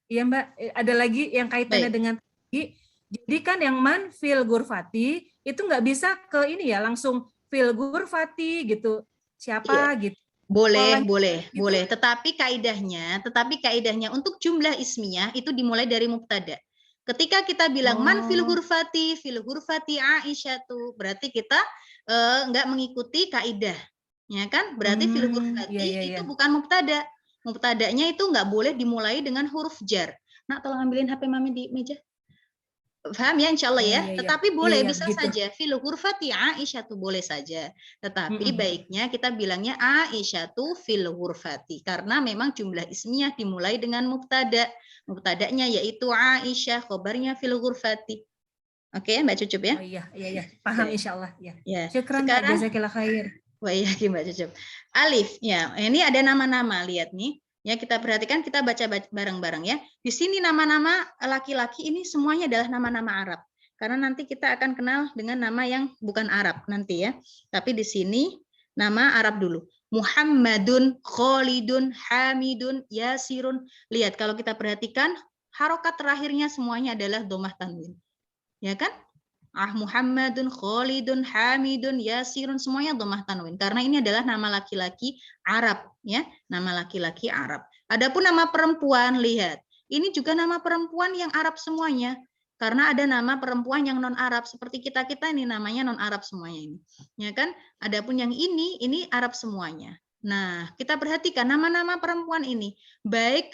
Iya Mbak, ada lagi yang kaitannya dengan tadi. Jadi kan yang man fil ghurfati itu nggak bisa ke ini ya, langsung fil ghurfati gitu. Siapa gitu. Boleh. Tetapi kaidahnya untuk jumlah ismiyah itu dimulai dari mubtada. Ketika kita bilang man fil hurfati Aisyatu, berarti kita nggak mengikuti kaidah. Ya kan? Berarti fil hurfati itu bukan mubtada. Mubtadanya itu nggak boleh dimulai dengan huruf jar. Nak, tolong ambilin HP Mami di meja. Paham ya, insya Allah ya. Tetapi boleh, bisa saja fil hurfati Aisyatu, boleh saja. Tetapi baiknya kita bilangnya Aisyatu fil hurfati karena memang jumlah ismiyah dimulai dengan mubtada. Mubtadanya yaitu Aisyah, khobarnya fil hurfati. Oke, Mbak Cucup ya? Oh iya. Paham insya Allah. Ya. Ya. Syukran, Sekarang, jazakillah khair. Wa iyyakum Mbak Cucup. Alif, ya. Ini ada nama-nama, lihat nih. Ya, kita perhatikan, kita baca bareng-bareng ya. Di sini nama-nama laki-laki ini semuanya adalah nama-nama Arab. Karena nanti kita akan kenal dengan nama yang bukan Arab nanti ya. Tapi di sini nama Arab dulu. Muhammadun, Khalidun, Hamidun, Yasirun. Lihat, kalau kita perhatikan, harokat terakhirnya semuanya adalah dhammah tanwin. Ya kan? Muhammadun, Khalidun, Hamidun, Yasirun, semuanya dhammah tanwin. Karena ini adalah nama laki-laki Arab, ya, nama laki-laki Arab. Adapun nama perempuan, lihat, ini juga nama perempuan yang Arab semuanya. Karena ada nama perempuan yang non Arab, seperti kita ini namanya non Arab semuanya ini, ya kan? Adapun yang ini Arab semuanya. Nah, kita perhatikan nama-nama perempuan ini, baik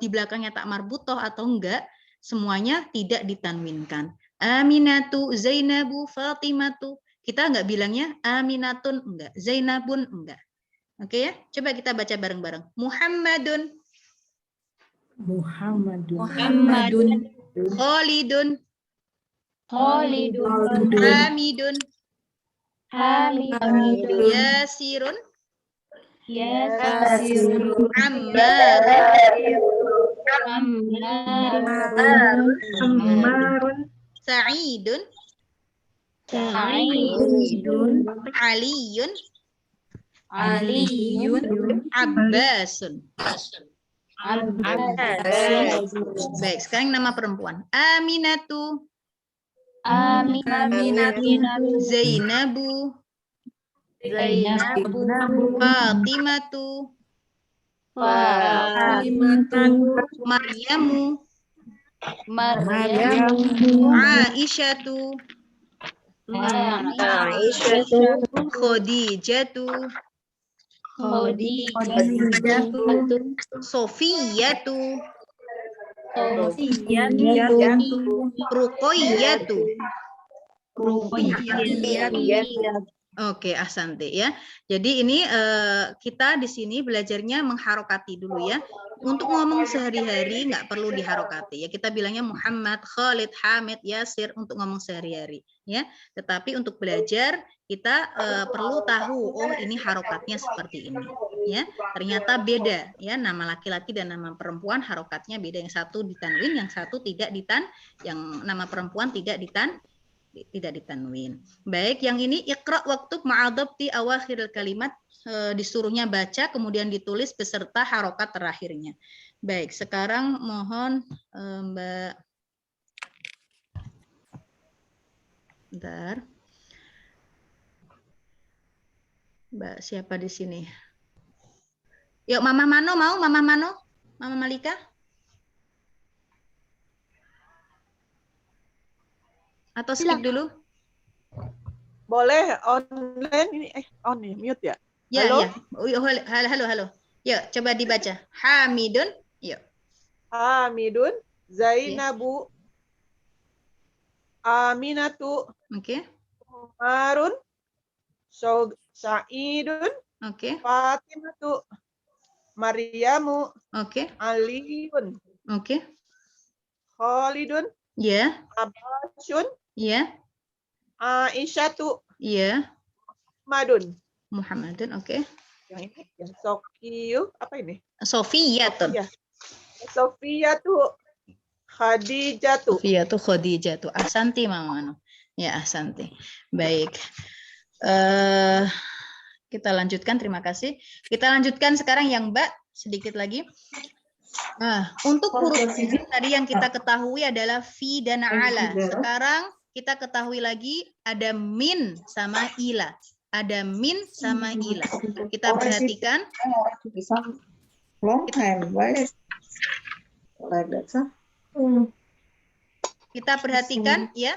di belakangnya tak marbutoh atau enggak, semuanya tidak ditanwinkan. Aminatu, Zainabu, Fatimatu. Kita enggak bilangnya Aminatun, enggak. Zainabun, enggak. Oke ya, coba kita baca bareng-bareng. Muhammadun. Muhammadun. Khalidun. Khalidun. Hamidun. Hamidun. Yasirun. Yasirun. Ammarun. Sa'idun. Sa'idun. Aliyun. Aliyun. Abbasun. Baik, sekarang nama perempuan. Aminatu. Aminatu. Zainabu. Fatimatu. Maryamu. Aisyatu. Khadijatu. Sofiyatu. Ruqayyatu. Oke, ahsanti ya. Jadi ini kita di sini belajarnya mengharokati dulu ya. Untuk ngomong sehari-hari nggak perlu diharokati ya. Kita bilangnya Muhammad, Khalid, Hamid, Yasir untuk ngomong sehari-hari ya. Tetapi untuk belajar kita perlu tahu, oh ini harokatnya seperti ini ya. Ternyata beda ya, nama laki-laki dan nama perempuan harokatnya beda. Yang satu ditanwin, yang satu tidak yang nama perempuan tidak ditanwin. Baik, yang ini iqra waktu ma'adabti awakhiril kalimat, disuruhnya baca kemudian ditulis beserta harokat terakhirnya. Baik, sekarang mohon Mbak bentar. Mbak siapa di sini? Yuk Mama Mano mau? Mama Mano? Mama Malika? Atau skip dulu? Boleh online ini on nih, mute ya? Ya, halo? Ya. Halo. Yuk, coba dibaca. Hamidun. Yuk. Hamidun, Zainabu, Aminatu. Oke. Umarun, Sa'idun. Oke. Fatimatu, Maryamu. Oke. Aliyun. Oke. Khalidun. Ya. Abbasun. Ya. Aisyatu. Ya. Muhammadun. Oke. Yang ini yang Sofiyu apa ini? Sofiyatun. Sofiyatu. Khadijatu. Khadijatu. Ahsanti Mama Mano. Ya, ahsanti. Baik. Kita lanjutkan, terima kasih. Kita lanjutkan sekarang yang Mbak sedikit lagi. Nah, untuk huruf tadi yang kita ketahui adalah fi dan ala. Sekarang kita ketahui lagi ada min sama ila. Ada min sama ila. Kita perhatikan. Kita perhatikan ya.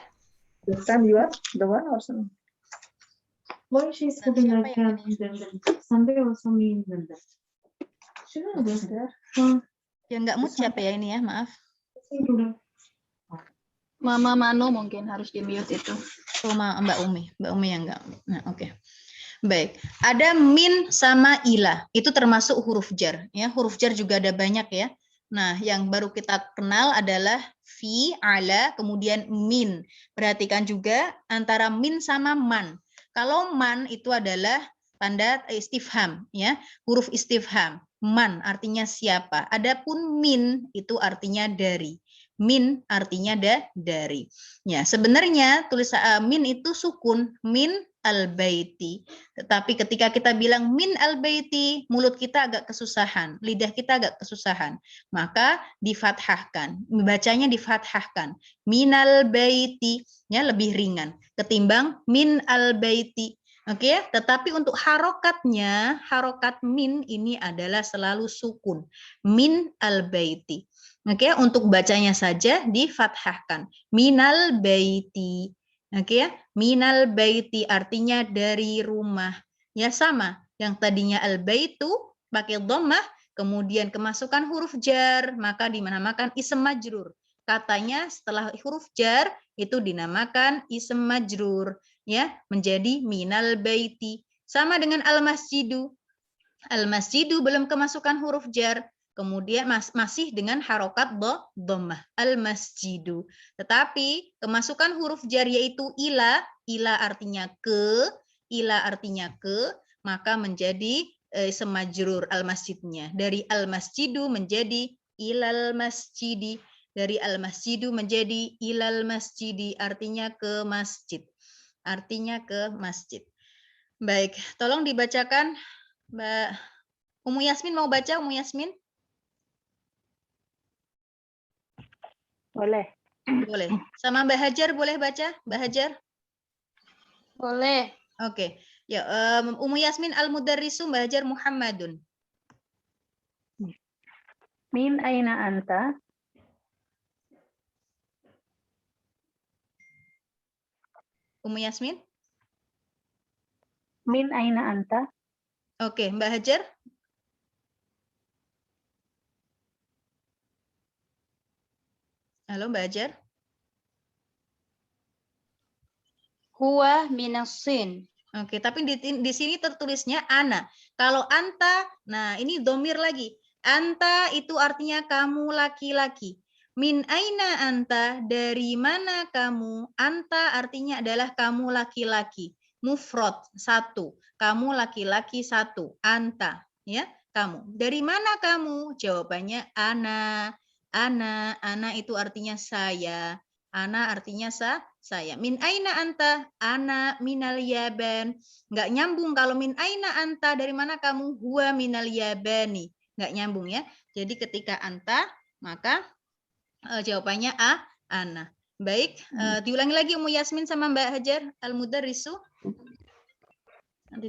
Yang nggak mood siapa ya ini ya, maaf. Mama Mano mungkin harus di mute itu. Oh, Mbak Umi yang nggak. Nah, oke. Baik, ada min sama ila, itu termasuk huruf jar. Ya, huruf jar juga ada banyak ya. Nah, yang baru kita kenal adalah fi, ala, kemudian min. Perhatikan juga antara min sama man. Kalau man itu adalah tanda istifham ya, huruf istifham. Man artinya siapa. Adapun min itu artinya dari. Min artinya dari. Ya, sebenarnya tulis min itu sukun, min al-baiti. Tetapi ketika kita bilang min al-baiti, mulut kita agak kesusahan, lidah kita agak kesusahan. Maka difathahkan, bacanya difathahkan. Minal baiti, ya lebih ringan ketimbang min al-baiti. Oke, tetapi untuk harokatnya, harokat min ini adalah selalu sukun. Min al-baiti. Oke, untuk bacanya saja difathahkan. Minal baiti. Oke ya, minal baiti artinya dari rumah. Ya sama, yang tadinya al-baitu pakai dhammah, kemudian kemasukan huruf jar, maka dinamakan ism majrur. Katanya setelah huruf jar itu dinamakan ism majrur. Ya, menjadi minal baiti. Sama dengan al-masjidu. Al-masjidu belum kemasukan huruf jar, kemudian masih dengan harokat dhammah. Al-masjidu. Tetapi kemasukan huruf jar yaitu ila artinya ke, maka menjadi ism majrur al-masjidnya. Dari al-masjidu menjadi ilal masjidi. Dari al-masjidu menjadi ilal masjidi, artinya ke masjid. Artinya ke masjid. Baik, tolong dibacakan Mbak Umu Yasmin, mau baca Umu Yasmin? Boleh. Boleh. Sama Mbak Hajar boleh baca? Mbak Hajar? Boleh. Oke. Ya, Umu Yasmin al-mudarrisu Mbak Hajar Muhammadun. Min aina anta? Umu Yasmin? Min aina anta? Oke, Mbak Hajar? Halo Mbak Hajar? Huwa minas Sin. Oke, tapi di sini tertulisnya ana. Kalau anta, nah ini domir lagi. Anta itu artinya kamu laki-laki. Min aina anta, dari mana kamu? Anta artinya adalah kamu laki-laki. Mufrad, satu. Kamu laki-laki satu. Anta, ya kamu. Dari mana kamu? Jawabannya ana. Ana itu artinya saya. Ana artinya saya. Min aina anta? Ana minal Yaban. Nggak nyambung kalau min aina anta, dari mana kamu? Huwa minal Yabani. Nggak nyambung ya. Jadi ketika anta, maka jawabannya ana. Baik, diulangi lagi Ummu Yasmin sama Mbak Hajar al-Mudarrisu.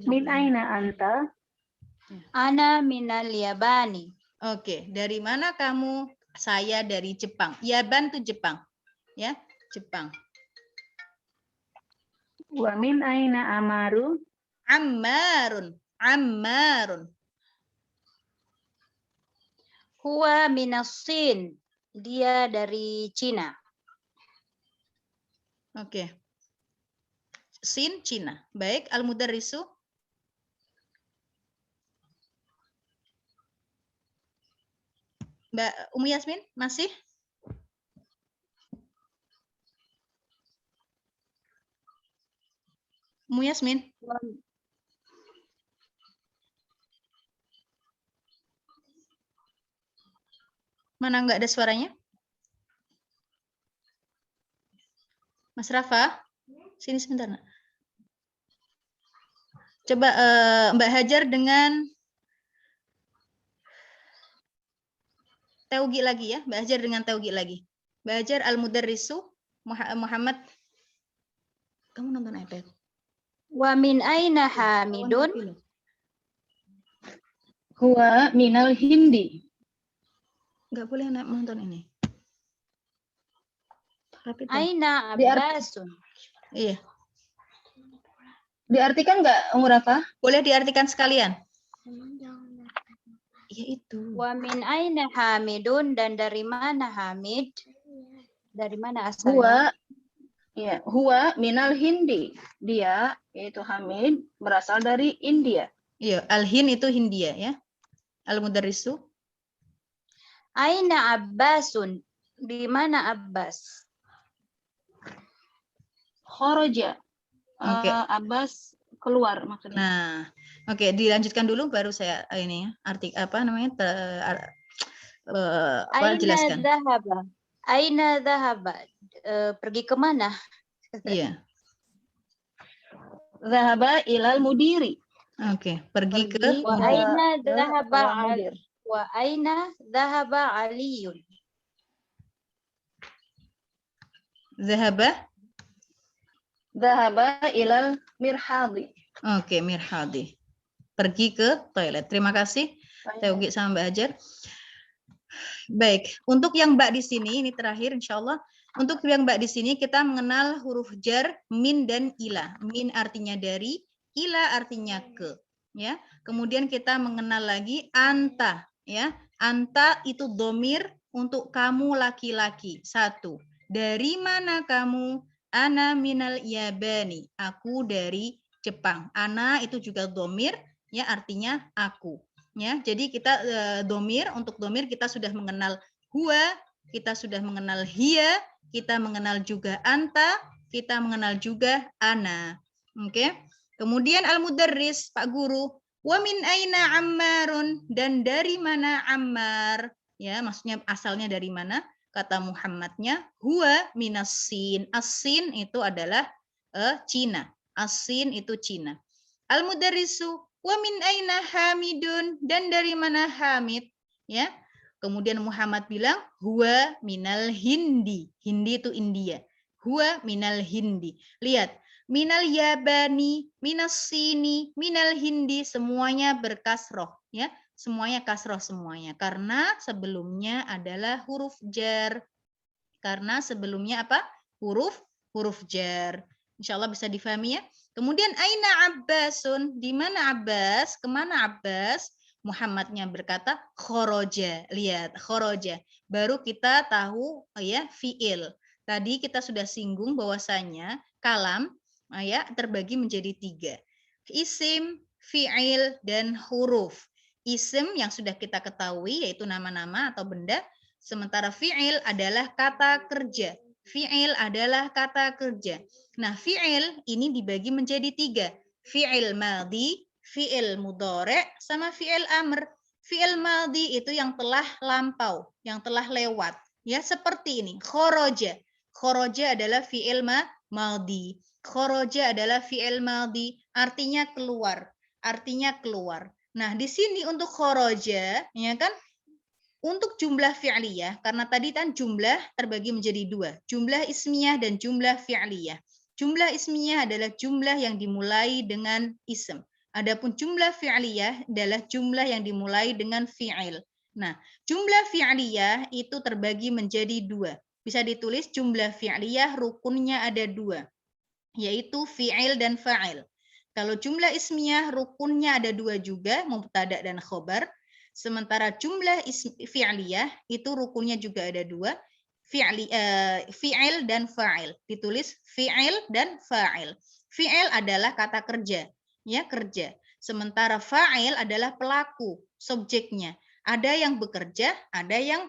Min aina anta? Ana minal Yabani. Oke, dari mana kamu? Saya dari Jepang. Yaban itu Jepang. Ya, Jepang. Wa min aina Amaru? Ammarun. Huwa minas Sin. Dia dari Cina. Oke. Sin, Cina. Baik, al-mudarrisu. Mbak Ummu Yasmin, masih? Ummu Yasmin. Mana nggak ada suaranya? Mas Rafa, sini sebentar. Nak. Coba Mbak Hajar dengan Taugi lagi ya. Mbak Hajar dengan Taugi lagi. Mbak Hajar al-Mudarrisu Muhammad. Kamu nonton iPad. Wa min aina Hamidun? Huwa minal Hindi. Nggak boleh menonton ini. Aina Abbasun. Iya. Diartikan nggak, Ummu Rafa? Boleh diartikan sekalian. Ya itu. Wa min aina Hamidun, dan dari mana Hamid? Dari mana asalnya? Huwa minal Hindi. Dia, yaitu Hamid, berasal dari India. Iya, al-Hind itu Hindia ya. Al-Mudarrisu. Aina Abbasun? Di mana Abbas? Khoroja. Oke. Abbas keluar maksudnya. Nah, oke, dilanjutkan dulu baru saya ini apa namanya jelaskan. Dhahaba. Aina dhahaba. Pergi kemana? Iya. Zahaba ilal mudiri. Oke, pergi ke Wa aina dhahaba mudir. wa aina dhahaba Aliyun. Zahaba. Zahaba ilal mirhadi. Oke, mirhadi. Pergi ke toilet. Terima kasih Teugi sama Mbak Hajar. Baik, untuk yang Mbak di sini ini terakhir insya Allah. Untuk yang Mbak di sini kita mengenal huruf jar min dan ila. Min artinya dari, ila artinya ke, ya. Kemudian kita mengenal lagi anta, ya. Anta itu domir untuk kamu laki-laki. 1. Dari mana kamu? Ana minal Yabani. Aku dari Jepang. Ana itu juga domir, ya, artinya aku. Ya, jadi kita domir, untuk domir kita sudah mengenal huwa, kita sudah mengenal hiya, kita mengenal juga anta, kita mengenal juga ana. Oke. Kemudian al-mudarris, Pak Guru, wa min aina Ammarun, dan dari mana Ammar? Ya, maksudnya asalnya dari mana? Kata Muhammadnya, huwa minas sin. As-sin itu adalah Cina. As-sin itu Cina. Al-mudarrisu, wa min aina Hamidun, dan dari mana Hamid? Ya. Kemudian Muhammad bilang, huwa minal Hindi. Hindi itu India. Huwa minal Hindi. Lihat, minal Yabani, minas Sini, minal Hindi, semuanya berkasroh. Ya, semuanya kasroh semuanya. Karena sebelumnya adalah huruf jar. Karena sebelumnya apa? Huruf jar. Insya Allah bisa difahami ya. Kemudian aina Abbasun, di mana Abbas? Kemana Abbas? Muhammadnya berkata khoroja. Lihat, khoroja. Baru kita tahu ya fiil. Tadi kita sudah singgung bahwasanya kalam ya terbagi menjadi 3. Isim, fiil, dan huruf. Isim yang sudah kita ketahui yaitu nama-nama atau benda. Sementara fiil adalah kata kerja. Fiil adalah kata kerja. Nah, fiil ini dibagi menjadi 3. Fiil madhi, fiil mudhari' sama fiil amr. Fiil madhi itu yang telah lampau, yang telah lewat. Ya, seperti ini. Khoroja. Khoroja adalah fiil madhi. Khoroja adalah fiil madhi, artinya keluar. Artinya keluar. Nah, di sini untuk khoroja, ya kan? Untuk jumlah fi'liyah, karena tadi kan jumlah terbagi menjadi 2. Jumlah ismiyah dan jumlah fi'liyah. Jumlah ismiyah adalah jumlah yang dimulai dengan ism. Adapun jumlah fi'liyah adalah jumlah yang dimulai dengan fi'il. Nah, jumlah fi'liyah itu terbagi menjadi 2. Bisa ditulis jumlah fi'liyah rukunnya ada 2, yaitu fi'il dan fa'il. Kalau jumlah ismiyah rukunnya ada 2 juga, mubtada dan khobar. Sementara jumlah fi'liyah itu rukunnya juga ada 2, fi'il dan fa'il. Ditulis fi'il dan fa'il. Fi'il adalah kata kerja, ya kerja. Sementara fa'il adalah pelaku, subjeknya. Ada yang bekerja, ada yang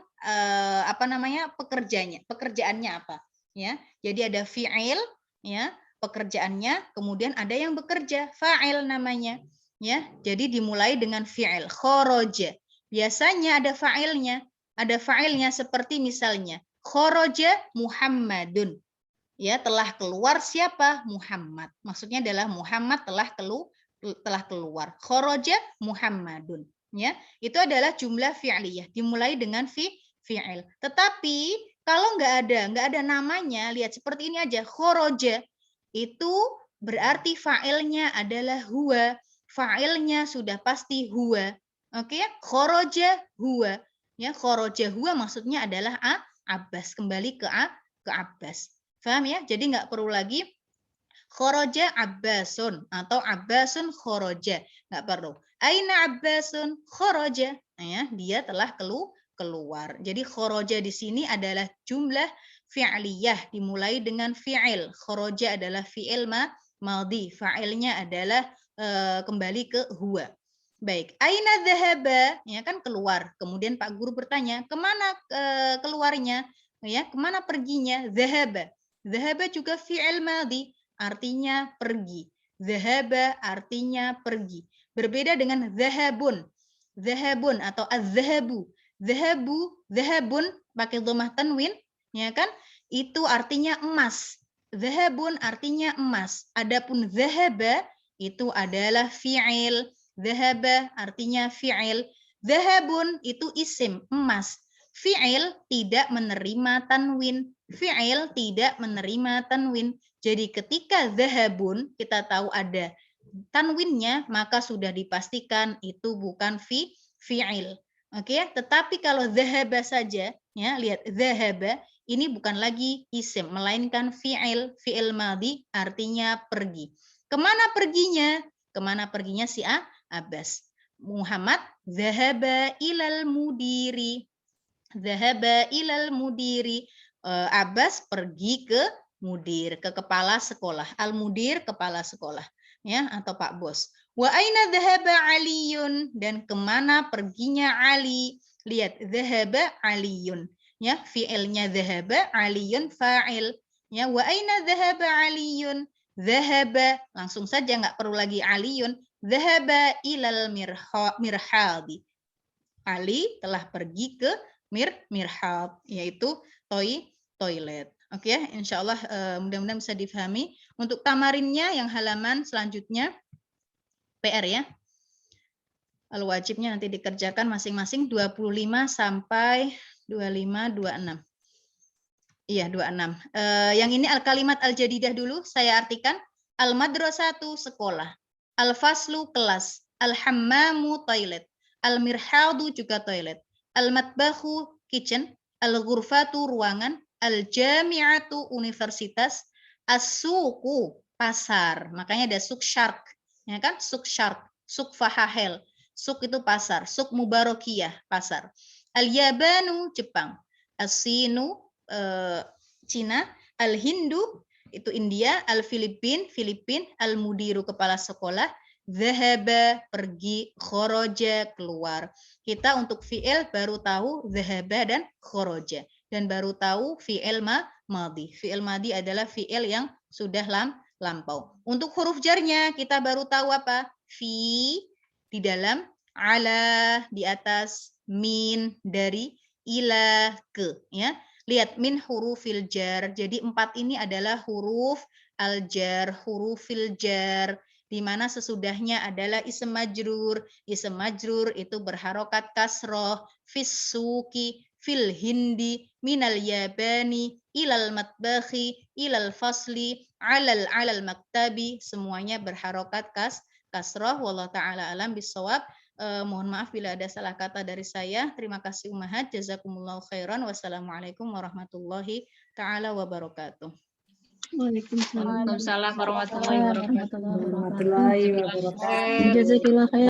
pekerjaannya apa? Ya, jadi ada fi'il, ya pekerjaannya, kemudian ada yang bekerja, fa'il namanya. Ya, jadi dimulai dengan fi'il, khoroja. Biasanya ada fa'ilnya. Ada fa'ilnya seperti misalnya, khoroja Muhammadun. Ya, telah keluar siapa? Muhammad. Maksudnya adalah Muhammad telah keluar. Khoroja Muhammadun. Ya, itu adalah jumlah fi'liyah. Dimulai dengan fi'il. Tetapi kalau nggak ada namanya, lihat seperti ini aja, khoroja. Itu berarti fa'ilnya adalah huwa. Fa'ilnya sudah pasti huwa. Oke ya, khoroja huwa. Ya, khoroja huwa maksudnya adalah Abbas. Kembali ke Abbas. Paham ya? Jadi nggak perlu lagi khoroja Abbasun atau Abbasun khoroja. Nggak perlu. Aina Abbasun khoroja. Nah, ya, dia telah keluar. Jadi khoroja di sini adalah jumlah fi'liyah dimulai dengan fi'il. Khoroja adalah fi'il madhi. Fa'ilnya adalah kembali ke huwa. Baik, aina dhahaba, ya kan keluar. Kemudian Pak Guru bertanya, kemana keluarnya? Ya, kemana perginya? Dhahaba. Dhahaba juga fi'il madhi, artinya pergi. Zahaba artinya pergi. Berbeda dengan zahabun. Zahabun atau az-zahabu. Zahabun pakai dhammah tanwin, ya kan? Itu artinya emas. Zahabun artinya emas. Adapun zahaba itu adalah fi'il. Zahaba artinya fi'il. Zahabun itu isim, emas. Fi'il tidak menerima tanwin. Fi'il tidak menerima tanwin. Jadi ketika zahabun kita tahu ada tanwinnya, maka sudah dipastikan itu bukan fi'il. Oke, tetapi kalau zahaba saja, ya, lihat zahaba ini bukan lagi isim, melainkan fi'il, fi'il madhi artinya pergi. Kemana perginya? Kemana perginya si Abbas? Muhammad zahaba ilal mudiri. Zahaba ilal mudiri. Abbas pergi ke mudir, ke kepala sekolah. Al-mudir kepala sekolah, ya, atau Pak Bos. Wa aina dhahaba Aliyun, dan kemana perginya Ali? Lihat, dhahaba Aliyun, ya, fi'ilnya dhahaba, Aliyun fa'il, ya. Wa aina dhahaba Aliyun? Dhahaba, langsung saja, nggak perlu lagi Aliyun. Dhahaba ilal mirhadi. Ali telah pergi ke mirhad, yaitu toilet. Oke, insya Allah mudah-mudahan bisa difahami. Untuk tamarinnya yang halaman selanjutnya, PR ya. Wajibnya nanti dikerjakan masing-masing 25 sampai 25, 26. Iya, 26. Yang ini al-kalimat al-jadidah dulu, saya artikan. Al-madrasatu sekolah. Al-faslu kelas. Al-hammamu toilet. Al-mirhadu juga toilet. Al-matbahu kitchen. Al-ghurfatu ruangan. Al-jami'atu universitas. As-suqu pasar. Makanya ada suk syarq. Ya kan? Suk syarq, suk fahahel. Suk itu pasar. Suk mubarakiyah, pasar. Al-yabanu Jepang. As-sinu Cina. Al-hindu itu India. Al-Filipin Filipin. Al-mudiru kepala sekolah. Zahaba pergi, khoroja keluar. Kita untuk fi'il baru tahu zahaba dan khoroja, dan baru tahu fi'il madhi. Fi'il madhi adalah fi'il yang sudah lampau. Untuk huruf jarnya kita baru tahu apa? Fi di dalam, ala di atas, min dari, ila ke, ya. Lihat min hurufil jar. Jadi 4 ini adalah huruf al-jar, hurufil jar, di mana sesudahnya adalah ism majrur. Ism majrur itu berharokat kasroh, fis suki, fil hindi, minal yabani, ilal matbakhi, ilal fasli, alal maktabi, semuanya berharokat kasroh. Wallahu ta'ala alam bisawab. Mohon maaf bila ada salah kata dari saya. Terima kasih Ummahat. Jazakumullahu khairan. Wassalamualaikum warahmatullahi ta'ala wabarakatuh. Waalaikumsalam Waalaikumsalam warahmatullahi wabarakatuh. warahmatullahi wabarakatuh. Jazakillah khair.